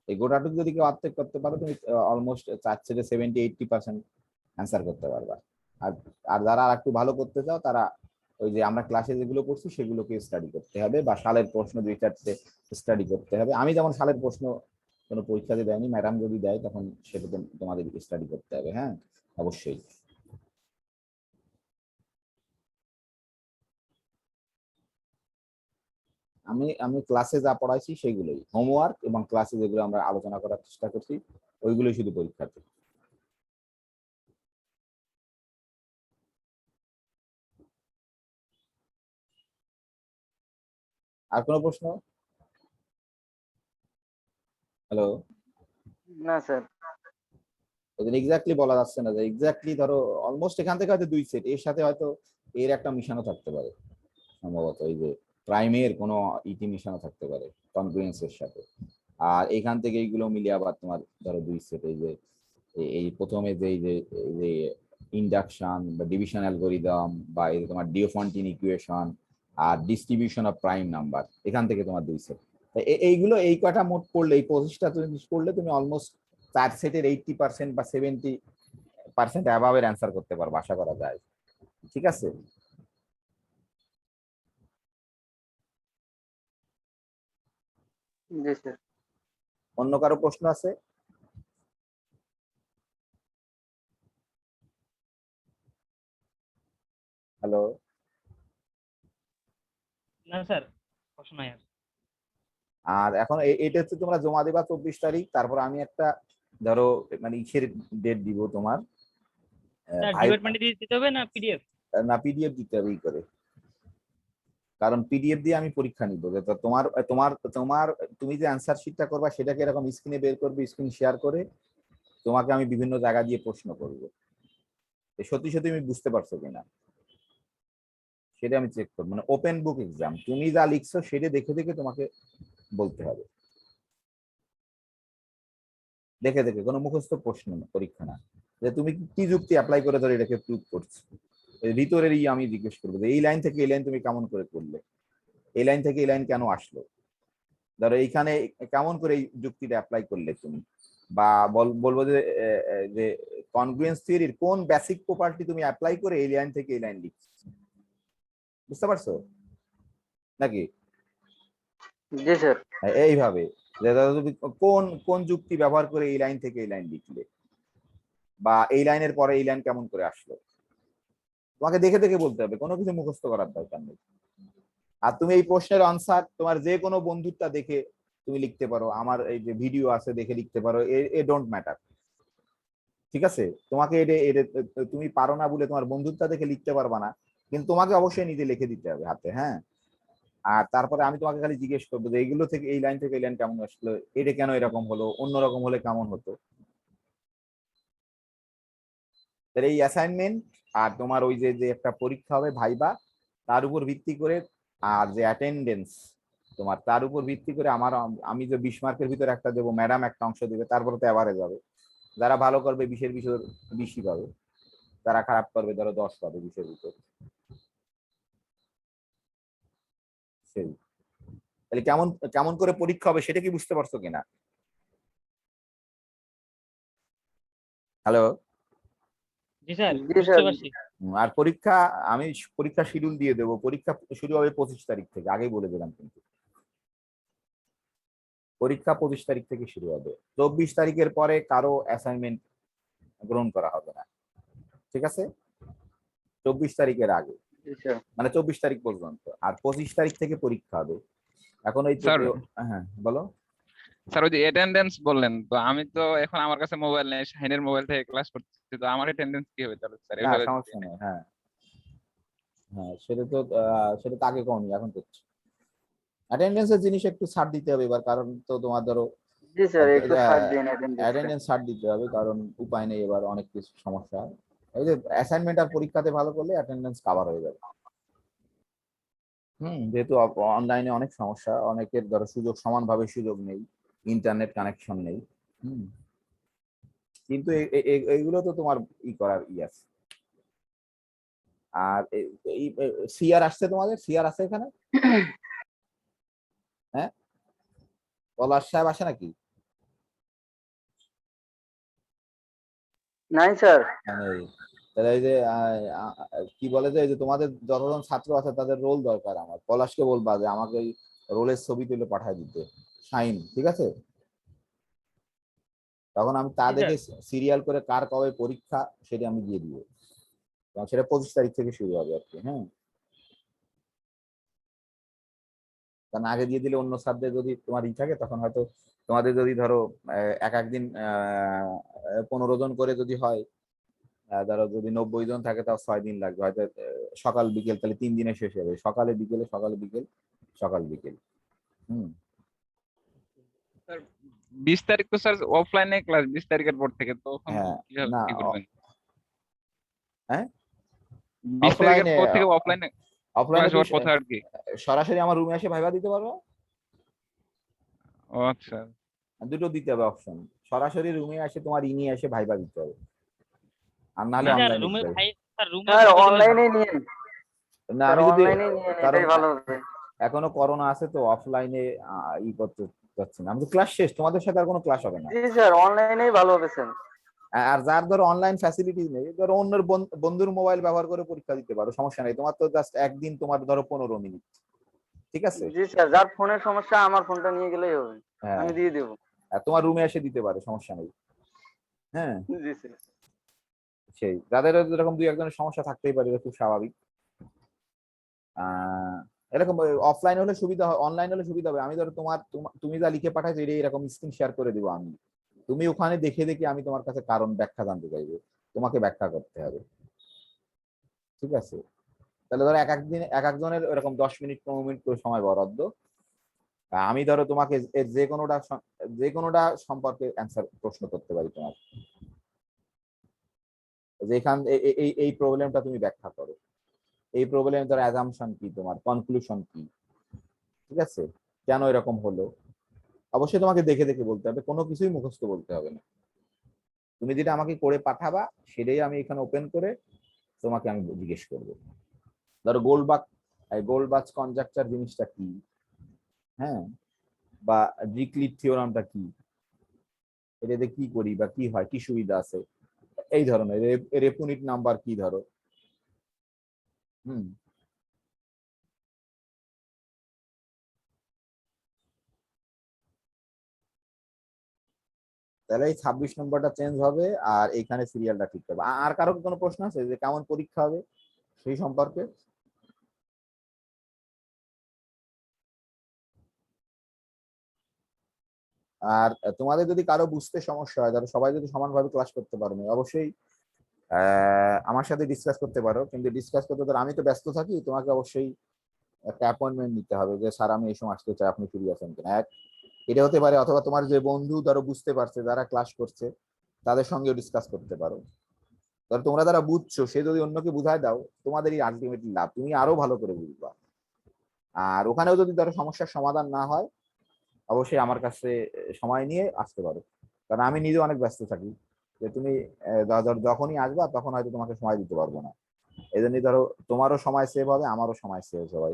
এই গোটাটুক যদি কেউ আত্মক করতে পারো তুমি অলমোস্ট 4 সেটে 70-80% অ্যান্সার করতে পারবা। আর আর যারা আর একটু ভালো করতে চাও তারা ওই যে আমরা ক্লাসে যেগুলো পড়ছি সেগুলোকে স্টাডি করতে হবে, বা সালের প্রশ্ন 2-4টে স্টাডি করতে হবে। আমি যেমন সালের প্রশ্ন কোনো পরীক্ষাতে দেয়নি, ম্যাডাম যদি দেয় তখন সেটা তোমাদের স্টাডি করতে হবে, হ্যাঁ অবশ্যই। আমি আমি ক্লাসে যা পড়াইছি সেগুলোই হোমওয়ার্ক, এবং ক্লাসে যেগুলো আমরা আলোচনা করার চেষ্টা করছি ওইগুলোই শুধু পরীক্ষাতে। আর কোনো প্রশ্ন? হ্যালো, না স্যার। এক্স্যাক্টলি বলা যাচ্ছে না যে এক্স্যাক্টলি ধরো অলমোস্ট এখান থেকে হয়তো 2 সেট, এর সাথে হয়তো এর একটা মিশানো থাকতে পারে সম্ভবত, এই যে প্রাইমের কোনো ইটি মিশানো থাকতে পারে কনগ্রুয়েন্সের সাথে। আর এখান থেকে এইগুলো মিলে আবার তোমার ধরো 2 সেট, এই যে এই প্রথমে যে এই যে ইন্ডাকশন বা ডিভিশন অ্যালগোরিদম, বা এই তোমার ডিওফন্টিন ইকুয়েশন আর ডিস্ট্রিবিউশন অফ প্রাইম নাম্বার, এখান থেকে তোমার 2 সেট। এইগুলো এই কটা মোট পড়লে, এই 25টা তুমি পড়লে তুমি অলমোস্ট 4 সেটের 80% বা 70% অ্যাভাবের অ্যান্সার করতে পারবো আশা করা যায়, ঠিক আছে। জি স্যার। অন্য কারো প্রশ্ন আছে? হ্যালো, না স্যার, প্রশ্ন নাই আর। আর এখন এটা হচ্ছে তোমরা জমা দেবা 24 তারিখ, তারপর আমি একটা ধরো মানে ইসের ডেট দিব তোমার, স্যার ভাই ডিপার্টমেন্টে দিয়ে দিতে হবে না পিডিএফ? না পিডিএফ দিতে হবে করে, কারণ পিডিএফ দিয়ে আমি পরীক্ষা নিব। যে তো তোমার তোমার তোমার তুমি যে অ্যান্সার শিটটা করবা সেটাকে এরকম স্ক্রিনে বের করবে, স্ক্রিন শেয়ার করে তোমাকে আমি বিভিন্ন জায়গা দিয়ে প্রশ্ন করবো, সত্যি সত্যি তুমি বুঝতে পারছো কিনা সেটা আমি চেক করবো। মানে ওপেন বুক এক্সাম, তুমি যা লিখছো সেটা দেখে দেখে তোমাকে বলতে হবে, দেখে দেখে, কোনো মুখস্থ প্রশ্ন না, পরীক্ষা না যে তুমি কি যুক্তি অ্যাপ্লাই করে ধরে এটাকে প্রুভ করছো। ভিতরেরই আমি জিজ্ঞেস করবো যে এই লাইন থেকে এই লাইন তুমি কেমন করে করলে, এই লাইন থেকে এই লাইন কেন আসলো, ধরো এইখানে কেমন করে এই যুক্তিটা অ্যাপ্লাই করলে তুমি, বা বলবো যে কনগ্রুয়েন্স থিওরির কোন বেসিক প্রপার্টি তুমি অ্যাপ্লাই করে এই লাইন থেকে এই লাইন লিখছো, বুঝতে পারছো নাকি? জি স্যার। এইভাবে যে ধরো তুমি কোন কোন যুক্তি ব্যবহার করে এই লাইন থেকে এই লাইন লিখলে, বা এই লাইনের পরে এই লাইন কেমন করে আসলো, তোমাকে দেখে দেখে বলতে হবে, কোনো কিছু মুখস্থ করার দরকার নেই। আর তুমি এই প্রশ্নের আনসার তোমার যে কোনো বন্ধুত্বা দেখে তুমি লিখতে পারো, আমার এই যে ভিডিও আছে দেখে লিখতে পারো, এ ডোন্ট ম্যাটার, ঠিক আছে। তোমাকে তুমি পারো না বলে তোমার বন্ধুত্বা দেখে লিখতে পারবা না, কিন্তু তোমাকে অবশ্যই নিজে লিখে দিতে হবে হাতে, হ্যাঁ। আর তারপরে আমি তোমাকে খালি জিজ্ঞেস করবো যে এইগুলো থেকে এই লাইন থেকে এই লাইন কেমন আসলো, এটা কেন এরকম হলো, অন্যরকম হলে কেমন হতো। এই অ্যাসাইনমেন্ট আর তোমার ওই যে একটা পরীক্ষা হবে ভাইবা, তার উপর ভিত্তি করে, আর যে অ্যাটেন্ডেন্স তোমার, তার উপর ভিত্তি করে আমি যে 20 মার্কের ভিতরে একটা দেবো, ম্যাডাম একটা অংশ দেবে, তারপরে তো এভারেজ হবে। যারা ভালো করবে 20-এর ভিতর 20ই পাবে, যারা খারাপ করবে ধরো 10 পাবে 20-এর ভিতর, সেই। তাহলে কেমন কেমন করে পরীক্ষা হবে সেটা কি বুঝতে পারছো কিনা? হ্যালো, জি স্যার, জি বুঝতে স্যার। পারছি। আর পরীক্ষা আমি পরীক্ষা শিডিউল দিয়ে দেবো, পরীক্ষা শুরু হবে 25 তারিখ থেকে, আগেই বলে দিলাম কিন্তু পরীক্ষা 25 তারিখ থেকে শুরু হবে। 24 তারিখের পরে কারো অ্যাসাইনমেন্ট গ্রহণ করা হবে না, ঠিক আছে, 24 তারিখের আগে, জি স্যার। মানে 24 তারিখ পর্যন্ত। আর 25 তারিখ থেকে পরীক্ষা হবে। এখন এই তো, স্যার হ্যাঁ বলো। স্যার ওই যে অ্যাটেন্ডেন্স বললেন, তো আমি তো এখন আমার কাছে মোবাইল নেই, শাহিনের মোবাইল থেকে ক্লাস করতেছি, তো আমার অ্যাটেন্ডেন্স কি হবে তাহলে স্যার না এভাবে যদি সমস্যা নেই, হ্যাঁ হ্যাঁ, সেটা তো আগে কমই, এখন করছি। অ্যাটেন্ডেন্সের জিনিস একটু ছাড় দিতে হবে এবার, কারণ তো তোমার ধরো জি স্যার, একটু ছাড় দিন অ্যাটেন্ডেন্সটা। অ্যাটেন্ডেন্স ছাড় দিতে হবে, কারণ উপায় নেই, এবার অনেক কিছু সমস্যা। এই যে অ্যাসাইনমেন্ট আর পরীক্ষাতে ভালো করলে অ্যাটেন্ডেন্স কভার হয়ে যাবে। যেহেতু অনলাইনে অনেক সমস্যা, অনেকের ধরো সমানভাবে সুযোগ নেই, ইন্টারনেট কানেকশন নেই। হুম কিন্তু এইগুলো তো তোমার করার আছে। আর এই সিআর আসছে, তোমাদের সিআর আছে এখানে? হ্যাঁ, পলাশ সাহেব আসে নাকি? নাই স্যার। মানে তাহলে এই যে কি বলে যে এই যে তোমাদের যতজন ছাত্র আছে তাদের রোল দরকার, আমার পলাশকে বলবা যে আমাকে ওই রোলের ছবি তুলে পাঠায় দিতে, সাইন, ঠিক আছে? তখন আমি তা জি স্যার। দেখে সিরিয়াল করে কার কবে পরীক্ষা সেটা আমি দিয়ে দিব, কারণ সেটা 25 তারিখ থেকে শুরু হবে আর কি। হ্যাঁ, কারণ আগে দিয়ে দিলে অন্য স্যারদের যদি তোমার থাকে, তখন হয়তো তোমাদের যদি ধরো এক একদিন 15 জন করে যদি হয়, ধরো যদি 90 জন থাকে তাও 6 দিন লাগবে হয়তো, সকাল বিকেল, তাহলে 3 দিনে শেষ হবে, সকালে বিকেলে সকাল বিকেল সকাল বিকেল। হুম স্যার 20 তারিখ তো স্যার অফলাইনে ক্লাস, 20 তারিখের পর থেকে, তখন হ্যাঁ, কিভাবে না কি করবেন? হ্যাঁ 20 তারিখের অফলাইনে, পর থেকে অফলাইনে অফলাইনে ক্লাস তুই হওয়ার কথা আর কি। সরাসরি আমার রুমে এসে ভাইবা দিতে পারবো, ও আচ্ছা। দুটো দিতে হবে অপশন, সরাসরি রুমে এসে তোমার নিয়ে এসে ভাইবা দিতে হবে, আর নাহলে জি স্যার, অনলাইনে রুমে দিতে হবে। ভাই, স্যার রুমে স্যার ভাইবা দিলে অনলাইনে নিন, না স্যার আমি যদি, অনলাইনে নিন, কারণ এটাই ভালো হবে। এখনো করোনা আছে তো অফলাইনে করতে যাচ্ছি না, আমি তো ক্লাস শেষ, তোমাদের সাথে আর কোনো ক্লাস হবে না। জি স্যার, অনলাইনেই ভালো হবে স্যার। আর যার ধরো অনলাইন ফ্যাসিলিটি নেই, ধরো অন্যের বন্ধুর মোবাইল ব্যবহার করে পরীক্ষা দিতে পারো, সমস্যা নেই, তোমার তো জাস্ট একদিন, তোমার ধরো 15 মিনিট, ঠিক আছে? জি স্যার, যার ফোনের সমস্যা আমার ফোনটা নিয়ে গেলেই হবে, হ্যাঁ, আমি দিয়ে দেবো। আর তোমার রুমে এসে দিতে পারে, সমস্যা নেই। হ্যাঁ, জি স্যার। সেই যাদের এরকম দুই একজনের সমস্যা থাকতেই পারে, এটা খুব স্বাভাবিক। আহ এরকম অফলাইন হলে সুবিধা হয়, অনলাইন হলে সুবিধা হবে, আমি ধরো তুমি যা লিখে পাঠাইছো এরকম স্ক্রিন শেয়ার করে দিবো আমি, তুমি ওখানে দেখে দেখে আমি তোমার কাছে কারণ ব্যাখ্যা জানতে চাইবো, তোমাকে ব্যাখ্যা করতে হবে, ঠিক আছে? তাহলে ধরো এক একজনের এরকম 10 মিনিট 15 মিনিট করে সময় বরাদ্দ, আমি ধরো তোমাকে এর যে কোনোটা সম্পর্কে অ্যান্সার প্রশ্ন করতে পারি তোমার, যে এখান এই প্রবলেমটা তুমি ব্যাখ্যা করো, এই প্রবলেম ধরো অ্যাজাম্পশন কি, তোমার কনক্লুশন কি, ঠিক আছে? কেন এরকম হলো, অবশ্যই তোমাকে দেখে দেখে বলতে হবে, কোনো কিছুই মুখস্থ বলতে হবে না, তুমি যেটা আমাকে করে পাঠাবা সেটাই আমি এখানে ওপেন করে তোমাকে আমি জিজ্ঞেস করবো। ধরো গোলবাচ কনজাকচার জিনিসটা কি, হ্যাঁ, বা ডিক্লিট থিওরামটা কি, এটাতে কি করি বা কি হয়, কি সুবিধা আছে, এই ধরনের রেপুনিট নাম্বার কি, ধরো। হুম তাহলে এই 26 নম্বরটা চেঞ্জ হবে, আর এইখানে সিরিয়ালটা ঠিক হবে। আর কারো কোনো প্রশ্ন আছে যে কেমন পরীক্ষা হবে সেই সম্পর্কে? আর তোমাদের যদি কারো বুঝতে সমস্যা হয়, ধরো সবাই যদি সমানভাবে ক্লাস করতে পারো না, অবশ্যই আমার সাথে ডিসকাস করতে পারো, কিন্তু ডিসকাস করতে ধরো আমি তো ব্যস্ত থাকি, তোমাকে অবশ্যই একটা অ্যাপয়েন্টমেন্ট নিতে হবে যে স্যার আমি এই সময় আসতে চাই, আপনি ফ্রি আছেন কিনা। এটা হতে পারে, অথবা তোমার যে বন্ধু ধরো বুঝতে পারছে, যারা ক্লাস করছে তাদের সঙ্গেও ডিসকাস করতে পারো। ধরো তোমরা যারা বুঝছো সে যদি অন্যকে বুঝায় দাও, তোমাদেরই আলটিমেটলি লাভ, তুমি আরো ভালো করে বুঝবা। আর ওখানেও যদি ধরো সমস্যার সমাধান না হয়, অবশ্যই আমার কাছে সময় নিয়ে আসতে পারো, কারণ আমি নিজে অনেক ব্যস্ত থাকি, যে তুমি যখনই আসবা তখন হয়তো তোমাকে সময় দিতে পারবো না। এই জন্যই ধরো তোমারও সময় সেভ হবে, আমারও সময় সেভ হবে,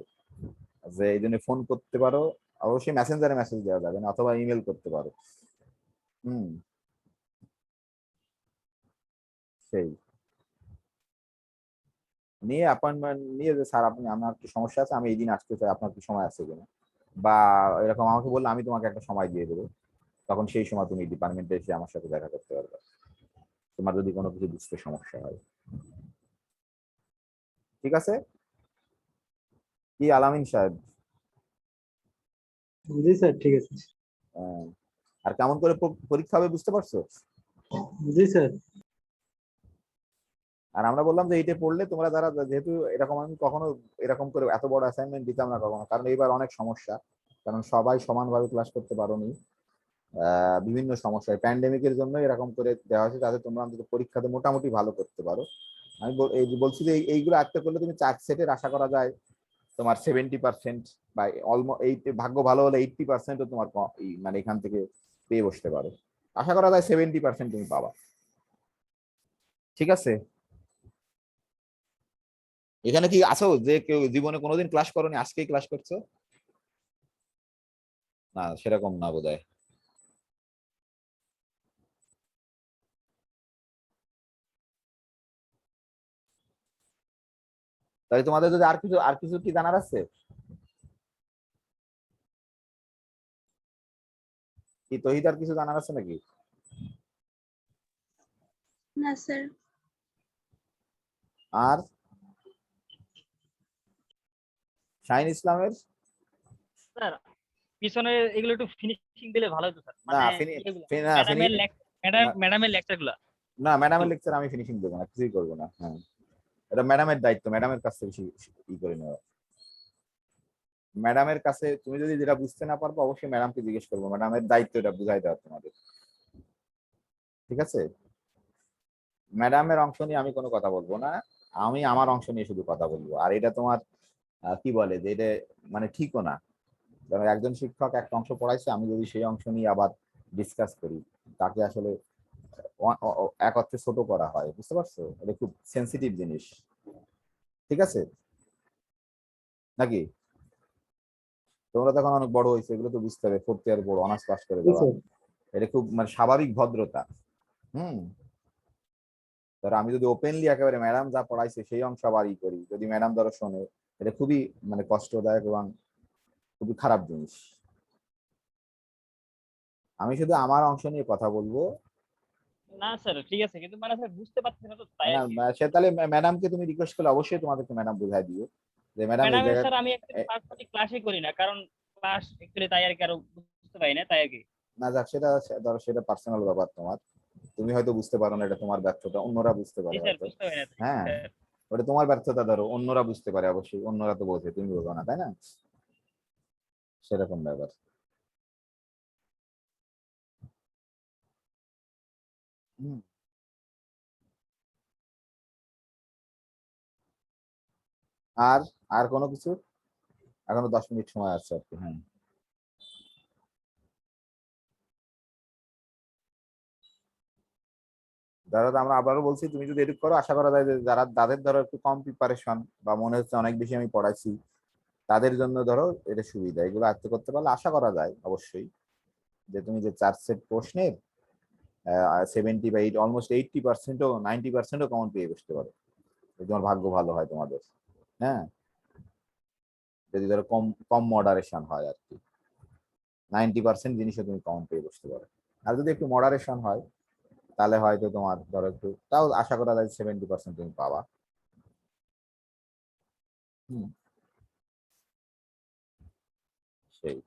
যে এই জন্য ফোন করতে পারো, অবশ্যই মেসেঞ্জারে মেসেজ দেওয়া যাবে না, অথবা ইমেল করতে পারো। হুম সেই নিয়ে অ্যাপয়েন্টমেন্ট নিয়ে, যে স্যার আপনি, আমার একটু সমস্যা আছে, আমি এই দিন আসতে চাই, আপনার কি সময় আছে কিনা, বা এরকম আমাকে বললে আমি তোমাকে একটা সময় দিয়ে দেবো, তখন সেই সময় তুমি ডিপার্টমেন্টে এসে আমার সাথে দেখা করতে পারবে, তোমার যদি কোনো কিছু বুঝতে সমস্যা হয়। ঠিক আছে কি আলামিন সাহেব? জি স্যার, ঠিক আছে। আহ, আর কেমন করে পরীক্ষা হবে বুঝতে পারছো? জি স্যার। আর আমরা বললাম যে এইটা পড়লে তোমরা যারা, যেহেতু এরকম আমি কখনো এরকম করে এত বড় অ্যাসাইনমেন্ট দিতাম না কখনো, কারণ এইবার অনেক সমস্যা, কারণ সবাই সমানভাবে ক্লাস করতে পারোনি, বিভিন্ন সমস্যা প্যান্ডেমিকের জন্য এরকম করে দেওয়া হয়েছে, যাতে তোমরা অন্তত পরীক্ষাতে মোটামুটি ভালো করতে পারো। আমি এই যে বলছি যে এইগুলো আয়ত্ত করলে তুমি 4 সেটের আশা করা যায় তোমার 70% বা অলমোস্ট এই ভাগ্য ভালো হলে 80%ও তোমার মানে এখান থেকে পেয়ে বসতে পারো। আশা করা যায় 70% তুমি পাবা। ঠিক আছে, এখানে কি আছো যে কেউ জীবনে কোনোদিন ক্লাস করোনি, আজকেই ক্লাস করছো? না সেরকম না বোধহয়। তাই তোমাদের যদি আর কিছু কি জানার আছে? কি তহিদ আর কিছু জানার আছে নাকি? না স্যার। আর শাহিন ইসলামের? স্যার পিছনে এগুলো একটু ফিনিশিং দিলে ভালো হতো স্যার, না মানে ম্যাডামের লেকচার গুলা। না, ম্যাডামের লেকচার আমি ফিনিশিং দেবো না, কিছুই করবো না। হ্যাঁ, এটা ম্যাডামের দায়িত্ব, ম্যাডামের কাছ থেকে ই করে নেওয়া। ম্যাডামের কাছে তুমি যদি যেটা বুঝতে না পারবো অবশ্যই ম্যাডামকে জিজ্ঞেস করবো, ম্যাডামের দায়িত্ব এটা বুঝাই দেওয়া তোমাদের। ঠিক আছে, ম্যাডামের অংশ নিয়ে আমি কোনো কথা বলবো না, আমি আমার অংশ নিয়ে শুধু কথা বলবো। আর এটা তোমার কি বলে যে এটা মানে ঠিকও না, কারণ একজন শিক্ষক একটা অংশ পড়াইছে, আমি যদি সেই অংশ নিয়ে আবার ডিসকাস করি, তাকে আসলে এক অর্থে ছোট করা হয়, বুঝতে পারছো? এটা খুব সেন্সিটিভ জিনিস। ঠিক আছে নাকি? তোমরা তখন অনেক বড় হয়েছে, এগুলো তো বুঝতে হবে, 4th ইয়ার বড়, অনার্স পাস করে জি দেওয়া, স্যার। এটা খুব মানে স্বাভাবিক ভদ্রতা। ধরো আমি যদি ওপেনলি একেবারে ম্যাডাম যা পড়াইছে সেই অংশ আবার ই করি, যদি ম্যাডাম ধরো শোনে, এটা খুবই মানে কষ্টদায়ক এবং খুবই খারাপ জিনিস। আমি শুধু আমার অংশ নিয়ে কথা বলবো। না স্যার ঠিক আছে, কিন্তু মানে স্যার বুঝতে পারছি না তো, তাই আর কি। সে তাহলে ম্যাডামকে তুমি রিকোয়েস্ট করলে অবশ্যই তোমাদেরকে ম্যাডাম বুঝাই দিও যে ম্যাডাম এই ম্যাডামের জায়গায়। স্যার আমি একটু পার্সোনালি ক্লাসই করি না, কারণ ক্লাস একচুয়ালি তাই আর কি, আরো বুঝতে পারি না তাই আর কি। না যাক, সেটা ধরো সেটা পার্সোনাল ব্যাপার তোমার, তুমি হয়তো বুঝতে পারো না, এটা তোমার ব্যর্থতা, অন্যরা বুঝতে জি পারে স্যার, হয়তো। বুঝতে পারি না হ্যাঁ, স্যার। ওটা তোমার ব্যর্থতা, ধরো অন্যরা বুঝতে পারে, অবশ্যই অন্যরা তো বোঝে, তুমি বোঝো না, তাই না? সেরকম ব্যাপার। হুম। আর আর কোনো কিছু? এখনো 10 মিনিট সময় আছে আর কি। হ্যাঁ, ধরো আমরা আবারও বলছি, তুমি যদি এডিট করো, আশা করা যায় যে যারা তাদের ধরো একটু কম প্রিপারেশন বা মনে হচ্ছে অনেক বেশি আমি পড়াইছি, তাদের জন্য ধরো এটা সুবিধা, এগুলো আয়ত্ত করতে পারলে আশা করা যায় অবশ্যই যে তুমি যে 4 সেট প্রশ্নের 70 বা 8 অলমোস্ট 80%ও 90%ও কমন পেয়ে বসতে পারো, যদি তোমার ভাগ্য ভালো হয় তোমাদের। হ্যাঁ, যদি ধরো কম কম মডারেশন হয় আর কি, 90% জিনিসও তুমি কমন পেয়ে বসতে পারো। আর যদি একটু মডারেশন হয় তাহলে হয়তো তোমার ধরো একটু, তাও আশা করা যায় 70% তুমি পাবা। হুম, সেই।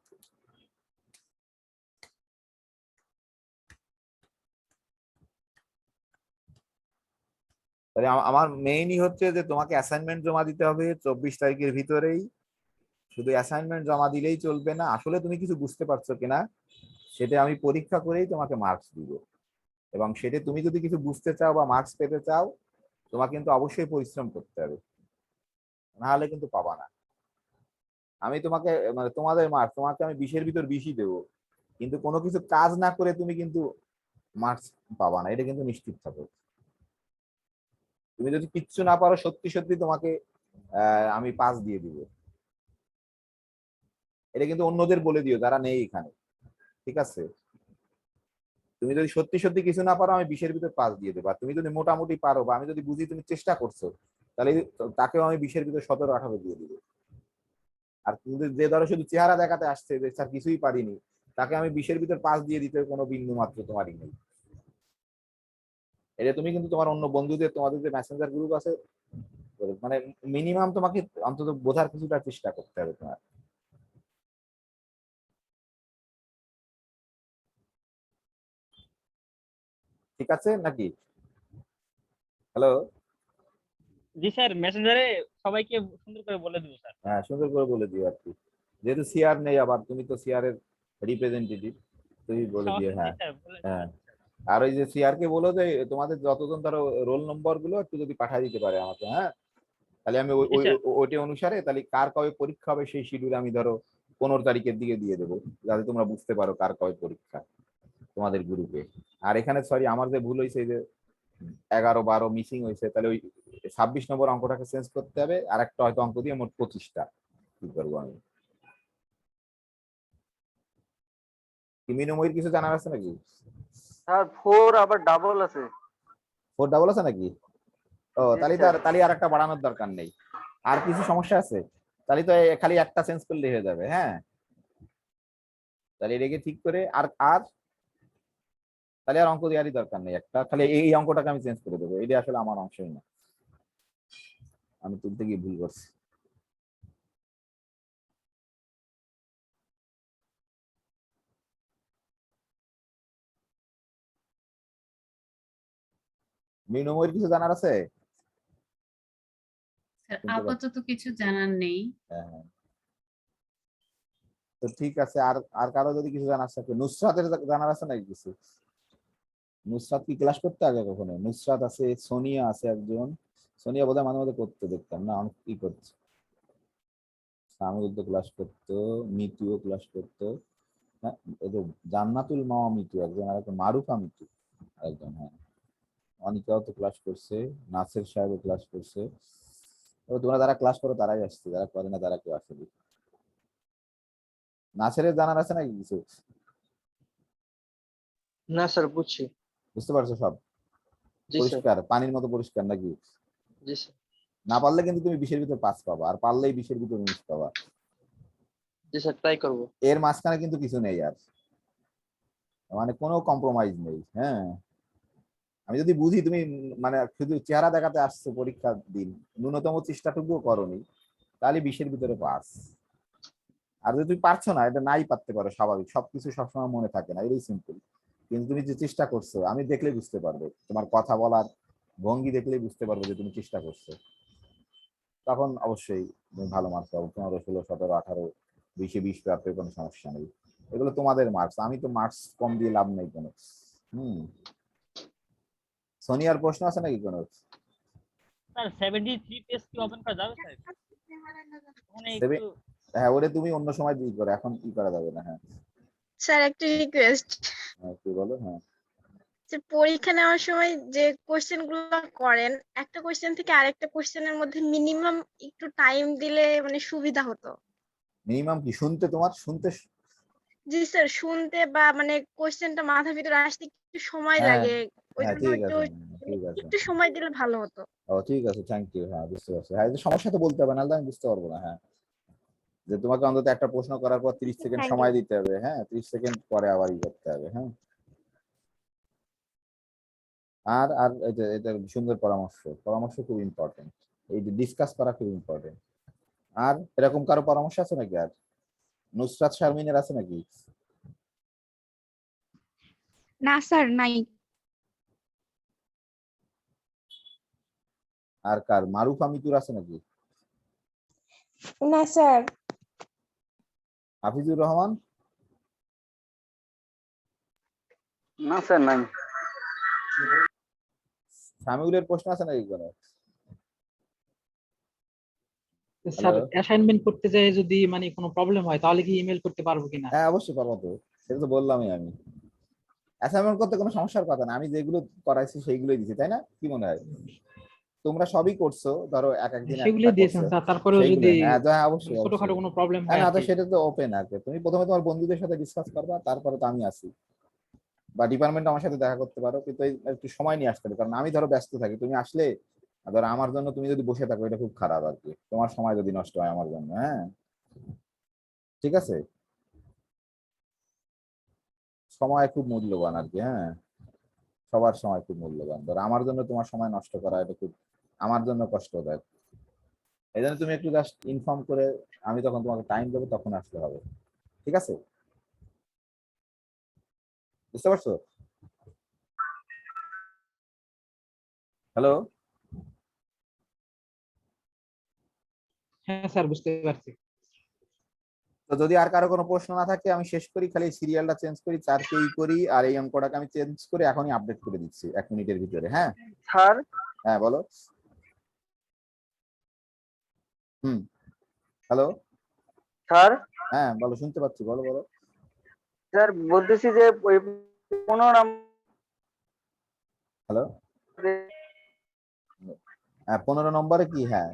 তাহলে আমার মেইনই হচ্ছে যে তোমাকে অ্যাসাইনমেন্ট জমা দিতে হবে 24 তারিখের ভিতরেই। শুধু অ্যাসাইনমেন্ট জমা দিলেই চলবে না, আসলে তুমি কিছু বুঝতে পারছো কিনা সেটা আমি পরীক্ষা করেই তোমাকে মার্কস দিব। এবং সেটা তুমি যদি কিছু বুঝতে চাও বা মার্কস পেতে চাও, তোমাকে কিন্তু অবশ্যই পরিশ্রম করতে হবে, না হলে কিন্তু পাবা না। আমি তোমাকে মানে তোমাদের মার্কস তোমাকে আমি 20-এর ভিতর 20ই দেবো, কিন্তু কোনো কিছু কাজ না করে তুমি কিন্তু মার্কস পাবা না, এটা কিন্তু নিশ্চিত থাকো। তুমি যদি কিচ্ছু না পারো, সত্যি সত্যি তোমাকে আমি 5 দিয়ে দিব। এটা কিন্তু অন্যদের বলে দিও যারা নেই এখানে, ঠিক আছে? তুমি যদি সত্যি সত্যি কিছু না পারো, আমি 20-এর ভিতর 5 দিয়ে দেবো। আর তুমি যদি মোটামুটি পারো বা আমি যদি বুঝি তুমি চেষ্টা করছো, তাহলে তাকেও আমি 20-এর ভিতর 17-18 দিয়ে দিব। আর কিন্তু যে ধরো শুধু চেহারা দেখাতে আসছে যে স্যার কিছুই পারিনি, তাকে আমি 20-এর ভিতর 5 দিয়ে দিতে কোনো বিন্দু মাত্র তোমারই নেই। এটা তুমি কিন্তু তোমার অন্য বন্ধুদের, তোমাদের যে মেসেঞ্জার গ্রুপ আছে, মানে মিনিমাম তোমাকে অন্তত বোঝার কিছুটা চেষ্টা করতে হবে তোমার। ঠিক আছে নাকি? হ্যালো, জি স্যার, মেসেঞ্জারে সবাইকে সুন্দর করে বলে দিব স্যার। হ্যাঁ সুন্দর করে বলে দিও আর কি, যেহেতু সিআর নেই, আবার তুমি তো সিআর এর রিপ্রেজেন্টেটিভ, তুমি বলে দিও। সমস্যা নেই হ্যাঁ স্যার, বলে হ্যাঁ। বলে দিব। আর ওই যে সিআর কে বলো যে তোমাদের যতজন ধরো রোল নম্বর গুলো একটু যদি পাঠিয়ে দিতে পারে আমাকে, হ্যাঁ তাহলে আমি জি স্যার। ওইটা অনুসারে তাহলে কার কবে পরীক্ষা হবে সেই শিডিউল আমি ধরো 15 তারিখের দিকে দিয়ে দেবো, যাতে তোমরা বুঝতে পারো কার কবে পরীক্ষা তোমাদের গ্রুপে। আর এখানে সরি আমার যে ভুল হয়েছে যে 11-12 মিসিং হয়েছে, তাহলে ওই 26 নম্বর অঙ্কটাকে চেঞ্জ করতে হবে, আর একটা হয়তো অঙ্ক দিয়ে মোট 25টা কি করবো আমি। কি মিনুময়ীর কিছু জানার আছে নাকি? স্যার 4 আবার ডাবল আছে। 4 ডাবল আছে নাকি? ও জি তাহলে স্যার। তাহলে আর একটা বাড়ানোর দরকার নেই। আর কিছু সমস্যা আছে? তাহলে তো খালি একটা চেঞ্জ করলে হয়ে যাবে। হ্যাঁ তাহলে এটাকে ঠিক করে আর আর তাহলে আর অঙ্ক দেওয়ারই দরকার নেই, একটা খালি এই অঙ্কটাকে আমি চেঞ্জ করে দেবো, এটা আসলে আমার অংশই না, আমি তুলতে গিয়ে ভুল করছি। মিনুময়ীর কিছু জানার আছে? স্যার শুনতে পাচ্ছি। আপাতত কিছু জানার নেই। হ্যাঁ হ্যাঁ। তো ঠিক আছে, আর আর কারো যদি কিছু জানার থাকে, নুসরাতের জানার আছে নাকি কিছু? নুসরাত কি ক্লাস করতে আগে কখনো? নুসরাত আছে, সোনিয়া আছে একজন, সোনিয়া বোধহয় মাঝে মাঝে করতে দেখতাম না, আমি কি করছে, সামিউল তো ক্লাস করতো, মিতুও ক্লাস করতো, হ্যাঁ এই যে জান্নাতুল মাওয়া মিতু একজন, আর একটা মারুফা মিতু একজন, হ্যাঁ অনিকাও তো ক্লাস করছে, নাসের সাহেবও ক্লাস করছে। তবে তোমরা যারা ক্লাস করো তারাই আসছে, যারা করে না তারা কেউ আসেনি। নাসেরের জানার আছে নাকি কিছু? না স্যার, বুঝছি। বুঝতে পারছো সব? জি স্যার। পরিষ্কার পানির মতো পরিষ্কার নাকি? জি স্যার। না পারলে কিন্তু তুমি 20-এর ভিতর 5 পাবা, আর পারলেই 20-এর ভিতর 19 পাবা। জি স্যার, ট্রাই করবো। এর মাঝখানে কিন্তু কিছু নেই আর, মানে কোনো কম্প্রোমাইজ নেই। হ্যাঁ আমি যদি বুঝি তুমি মানে শুধু চেহারা দেখাতে আসছো পরীক্ষার দিন, ন্যূনতম চেষ্টাটুকুও করনি, তাহলে 20-এর ভিতরে পাস। আর যদি তুমি পারছো না, এটা নাই পারতে পারো, স্বাভাবিক, সবকিছু সবসময় মনে থাকে না, এটাই সিম্পল। কিন্তু তুমি যে চেষ্টা করছো আমি দেখলেই বুঝতে পারবো, তোমার কথা বলার ভঙ্গি দেখলেই বুঝতে পারবো যে তুমি চেষ্টা করছো, তখন অবশ্যই তুমি ভালো মার্কস পাবো। 15, 16, 17, 18, 20-এ 20 প্রাপ্তে কোনো সমস্যা নেই। এগুলো তোমাদের মার্কস, আমি তো মার্কস কম দিয়ে লাভ নেই কোনো। হুম। সোনিয়ার প্রশ্ন আছে নাকি কোনো? স্যার 73 পেজ কি ওপেন করা যাবে স্যার? ওখানে সেভেন, একটু হ্যাঁ ওরে তুমি অন্য সময় দিয়ে করো, এখন কি করা যাবে না। হ্যাঁ স্যার একটা রিকোয়েস্ট, হ্যাঁ কি বলো? হ্যাঁ যে পরীক্ষা নেওয়ার সময় যে কোশ্চেন গুলো করেন, একটা কোশ্চেন থেকে আরেকটা কোশ্চেনের মধ্যে মিনিমাম একটু টাইম দিলে মানে সুবিধা হতো। মিনিমাম কি শুনতে, তোমার শুনতে? জি স্যার, শুনতে বা মানে কোশ্চেনটা মাথার ভিতরে আসতে একটু সময় হ্যাঁ লাগে, ওই হ্যাঁ জন্য ঠিক একটু আছে, মানে ঠিক আছে। একটু সময় দিলে ভালো হতো। ও ঠিক আছে, থ্যাংক ইউ। হ্যাঁ বুঝতে পারছি, হ্যাঁ এই যে সমস্যা তো বলতে হবে, নাহলে আমি বুঝতে পারবো না। হ্যাঁ যে তোমাকে অন্তত একটা প্রশ্ন করার পর 30 সেকেন্ড থ্যাংক ইউ। সময় দিতে হবে, হ্যাঁ 30 সেকেন্ড পরে আবার ই করতে হবে। হ্যাঁ আর আর এটা এটা সুন্দর পরামর্শ, পরামর্শ খুব ইম্পর্টেন্ট, এই যে ডিসকাস করা খুব ইম্পর্টেন্ট। আর এরকম কারো পরামর্শ আছে নাকি? আর নুসরাত শারমিনের আছে নাকি? না স্যার, নাই। আর কার মারুফা মিতুর আছে নাকি? না স্যার। হাফিজুর রহমান? না স্যার, নাই। সামিউলের প্রশ্ন আছে নাকি কোনো? স্যার হ্যালো, অ্যাসাইনমেন্ট করতে যায় যদি মানে কোনো প্রবলেম হয় তাহলে কি ইমেল করতে পারবো কিনা? হ্যাঁ অবশ্যই পারবো তো, সেটা তো বললামই আমি। অ্যাসাইনমেন্ট করতে কোনো সমস্যার কথা না, আমি যেগুলো করাইছি সেইগুলোই দিছি, তাই না? কি মনে হয় তোমরা সবই করছো, ধরো এক একদিন একটা সেগুলোই দিয়েছেন করছো, স্যার, তারপরেও সেইগুলো যদি হ্যাঁ তো হ্যাঁ অবশ্যই ছোটখাটো অবশ্যই। কোনো প্রবলেম হ্যাঁ হয় না আর তো কি। সেটা তো ওপেন আর কি, তুমি প্রথমে তোমার বন্ধুদের সাথে ডিসকাস করবা, তারপরে তো আমি আসি, বা ডিপার্টমেন্ট আমার সাথে দেখা করতে পারো, কিন্তু একটু সময় নিয়ে আসতে হবে, কারণ আমি ধরো ব্যস্ত থাকি, তুমি আসলে ধরো আমার জন্য তুমি যদি বসে থাকো এটা খুব খারাপ আর কি, তোমার সময় যদি নষ্ট হয় আমার জন্য। হ্যাঁ ঠিক আছে, সময় খুব মূল্যবান আর কি। হ্যাঁ সবার সময় খুব মূল্যবান, ধরো আমার জন্য তোমার সময় নষ্ট করা এটা খুব আমার জন্য কষ্টদায়ক। এই জন্য তুমি একটু জাস্ট ইনফর্ম করে, আমি তখন তোমাকে টাইম দেবো, তখন আসলে হবে। ঠিক আছে, বুঝতে পারছো? হ্যালো, হ্যাঁ স্যার, বুঝতে পারছি। তো যদি আর কারো কোনো প্রশ্ন না থাকে আমি শেষ করি, খালি সিরিয়ালটা চেঞ্জ করি, 4 করি, আর এই অঙ্কটাকে আমি চেঞ্জ করে এখনই আপডেট করে দিচ্ছি 1 মিনিটের ভিতরে। হ্যাঁ স্যার হ্যাঁ বলো। হুম, হ্যালো, স্যার হ্যাঁ বলো, শুনতে পাচ্ছি, বলো বলো। স্যার বলতেছি যে ওই 15 নাম্বার হ্যালো, হ্যাঁ 15 নম্বরে কি? হ্যাঁ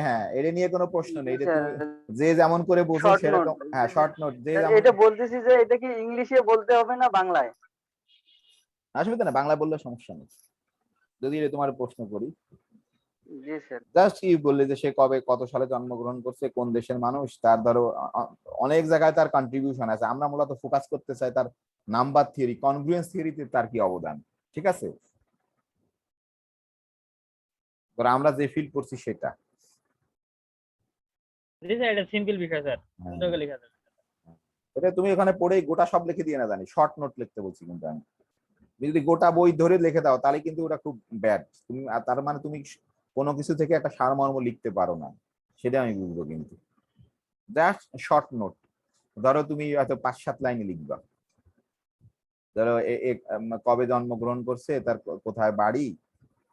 হ্যাঁ এর নিয়ে কোনো প্রশ্ন নেই, এটা তুমি যে যেমন করে বোঝো Short সেরকম। note। হ্যাঁ শর্ট নোট যে স্যার, যেমন। এটা বলতেছি যে এটা কি ইংলিশে বলতে হবে না বাংলায়? অসুবিধা না, বাংলা বললে সমস্যা নেই। যদি এটা তোমার প্রশ্ন করি, জি স্যার। জাস্ট কি বললে যে সে কবে কত সালে জন্মগ্রহণ করছে, কোন দেশের মানুষ, তার ধরো অনেক জায়গায় তার কন্ট্রিবিউশন আছে, আমরা মূলত ফোকাস করতে চাই তার নাম্বার থিওরি, কনগ্রুয়েন্স থিওরিতে তার কি অবদান। ঠিক আছে, ধরো আমরা যে ফিল করছি সেটা। জি স্যার, এটা সিম্পল বিষয় স্যার, হ্যাঁ। সুন্দর করে লেখা যাবে। এটা তুমি ওখানে পড়েই গোটা সব লিখে দিয়ে না, জানি শর্ট নোট লিখতে বলছি কিন্তু আমি। তুমি যদি গোটা বই ধরে লিখে দাও তাহলে কিন্তু ওটা খুব ব্যাড। তুমি তার মানে তুমি কোনো কিছু থেকে একটা সারমর্ম লিখতে পারো না, সেটা আমি বুঝবো। কিন্তু জাস্ট শর্ট নোট, ধরো তুমি হয়তো 5-7 লাইনে লিখবা, ধরো কবে জন্মগ্রহণ করছে, তার কোথায় বাড়ি,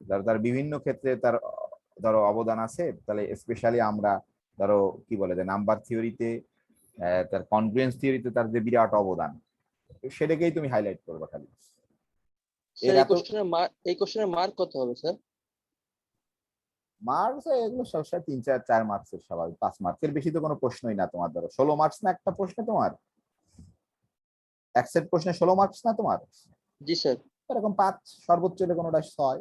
ধরো তার বিভিন্ন ক্ষেত্রে তার ধরো অবদান আছে, তাহলে স্পেশালি আমরা ধরো কি বলে যে নাম্বার থিওরিতে, তার কনগ্রুয়েন্স থিওরিতে তার যে বিরাট অবদান, সেটাকেই তুমি হাইলাইট করবে খালি। স্যার এর এই এত কোশ্চেনের মার্ক কত হবে স্যার? মার্কস এগুলো সবসময় 3-4 মার্কসের, স্বাভাবিক। 5 মার্কের বেশি তো কোনো প্রশ্নই না তোমার। ধরো 16 মার্কস না একটা প্রশ্নে তোমার, এক সেট প্রশ্নে 16 মার্কস না তোমার, জি স্যার। এরকম 5, সর্বোচ্চ হলে কোনোটা 6,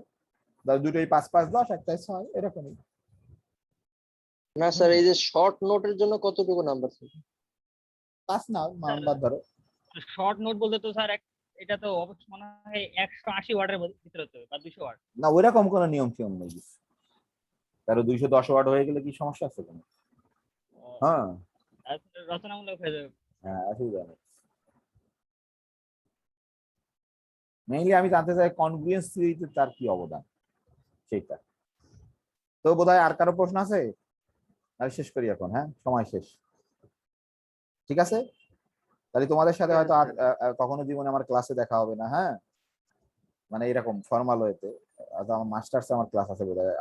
ধরো দুটোই 5-5-10, একটাই 6, এরকমই। না স্যার, এই যে শর্ট নোটের জন্য কতটুকু নাম্বার স্যার? 5 না নাম্বার ধরো। শর্ট নোট বলতে তো স্যার এটা তো অবশ্যই মনে হয় 180 ওয়ার্ডের ভিতরে হতে হবে বা 200 ওয়ার্ড। না ওইরকম কোনো নিয়ম ফিয়ম নেই, ধরো 210 ওয়ার্ড হয়ে গেলে কি সমস্যা আছে কোনো? হ্যাঁ রচনামূলক হয়ে যাবে। হ্যাঁ, অসুবিধা নেই। মেইনলি আমি জানতে চাই কনগ্রুয়েন্স থিওরিতে তার কি অবদান সেটা। তো বোধহয় আর কারো প্রশ্ন আছে? আর শেষ করি এখন, হ্যাঁ সময় শেষ। ঠিক আছে, তাহলে তোমাদের সাথে হয়তো আর কখনো জীবনে আমার ক্লাসে দেখা হবে না। হ্যাঁ, মানে এরকম ফর্মাল ওয়েতে। আমার মাস্টার্স আমার ক্লাস আছে বোধহয়,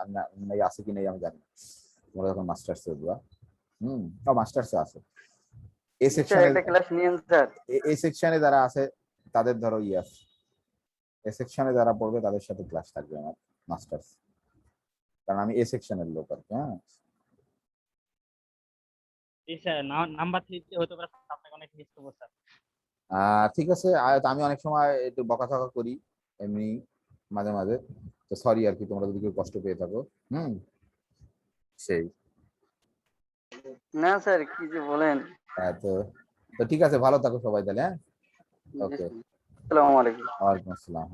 নেই আছে কি নেই আমি জানি না। তোমরা যখন মাস্টার্সে উঠবা, মাস্টার্সে আছে এই স্যার সেকশনে, একটা ক্লাস নিয়েন স্যার। এই সেকশনে যারা আছে তাদের ধরো ইয়াস, এই সেকশনে যারা পড়বে তাদের সাথে ক্লাস থাকবে আমার মাস্টার্স, কারণ আমি এই সেকশনের লোক আর কি। হ্যাঁ জি স্যার, নাম্বার 3 হতে পারে, আপনাকে অনেক মিস করব স্যার। ঠিক আছে। আমি অনেক সময় একটু বকাঝকা করি এমনি মাঝে মাঝে, তো সরি আর কি, তোমরা যদি কেউ কষ্ট পেয়ে থাকো। সেই না স্যার, কি যে বলেন। তো তো ঠিক আছে, ভালো থাকো সবাই তাহলে। হ্যাঁ, জি ওকে, স্যার। আসসালামু আলাইকুম। ওয়ালাইকুম আসসালাম।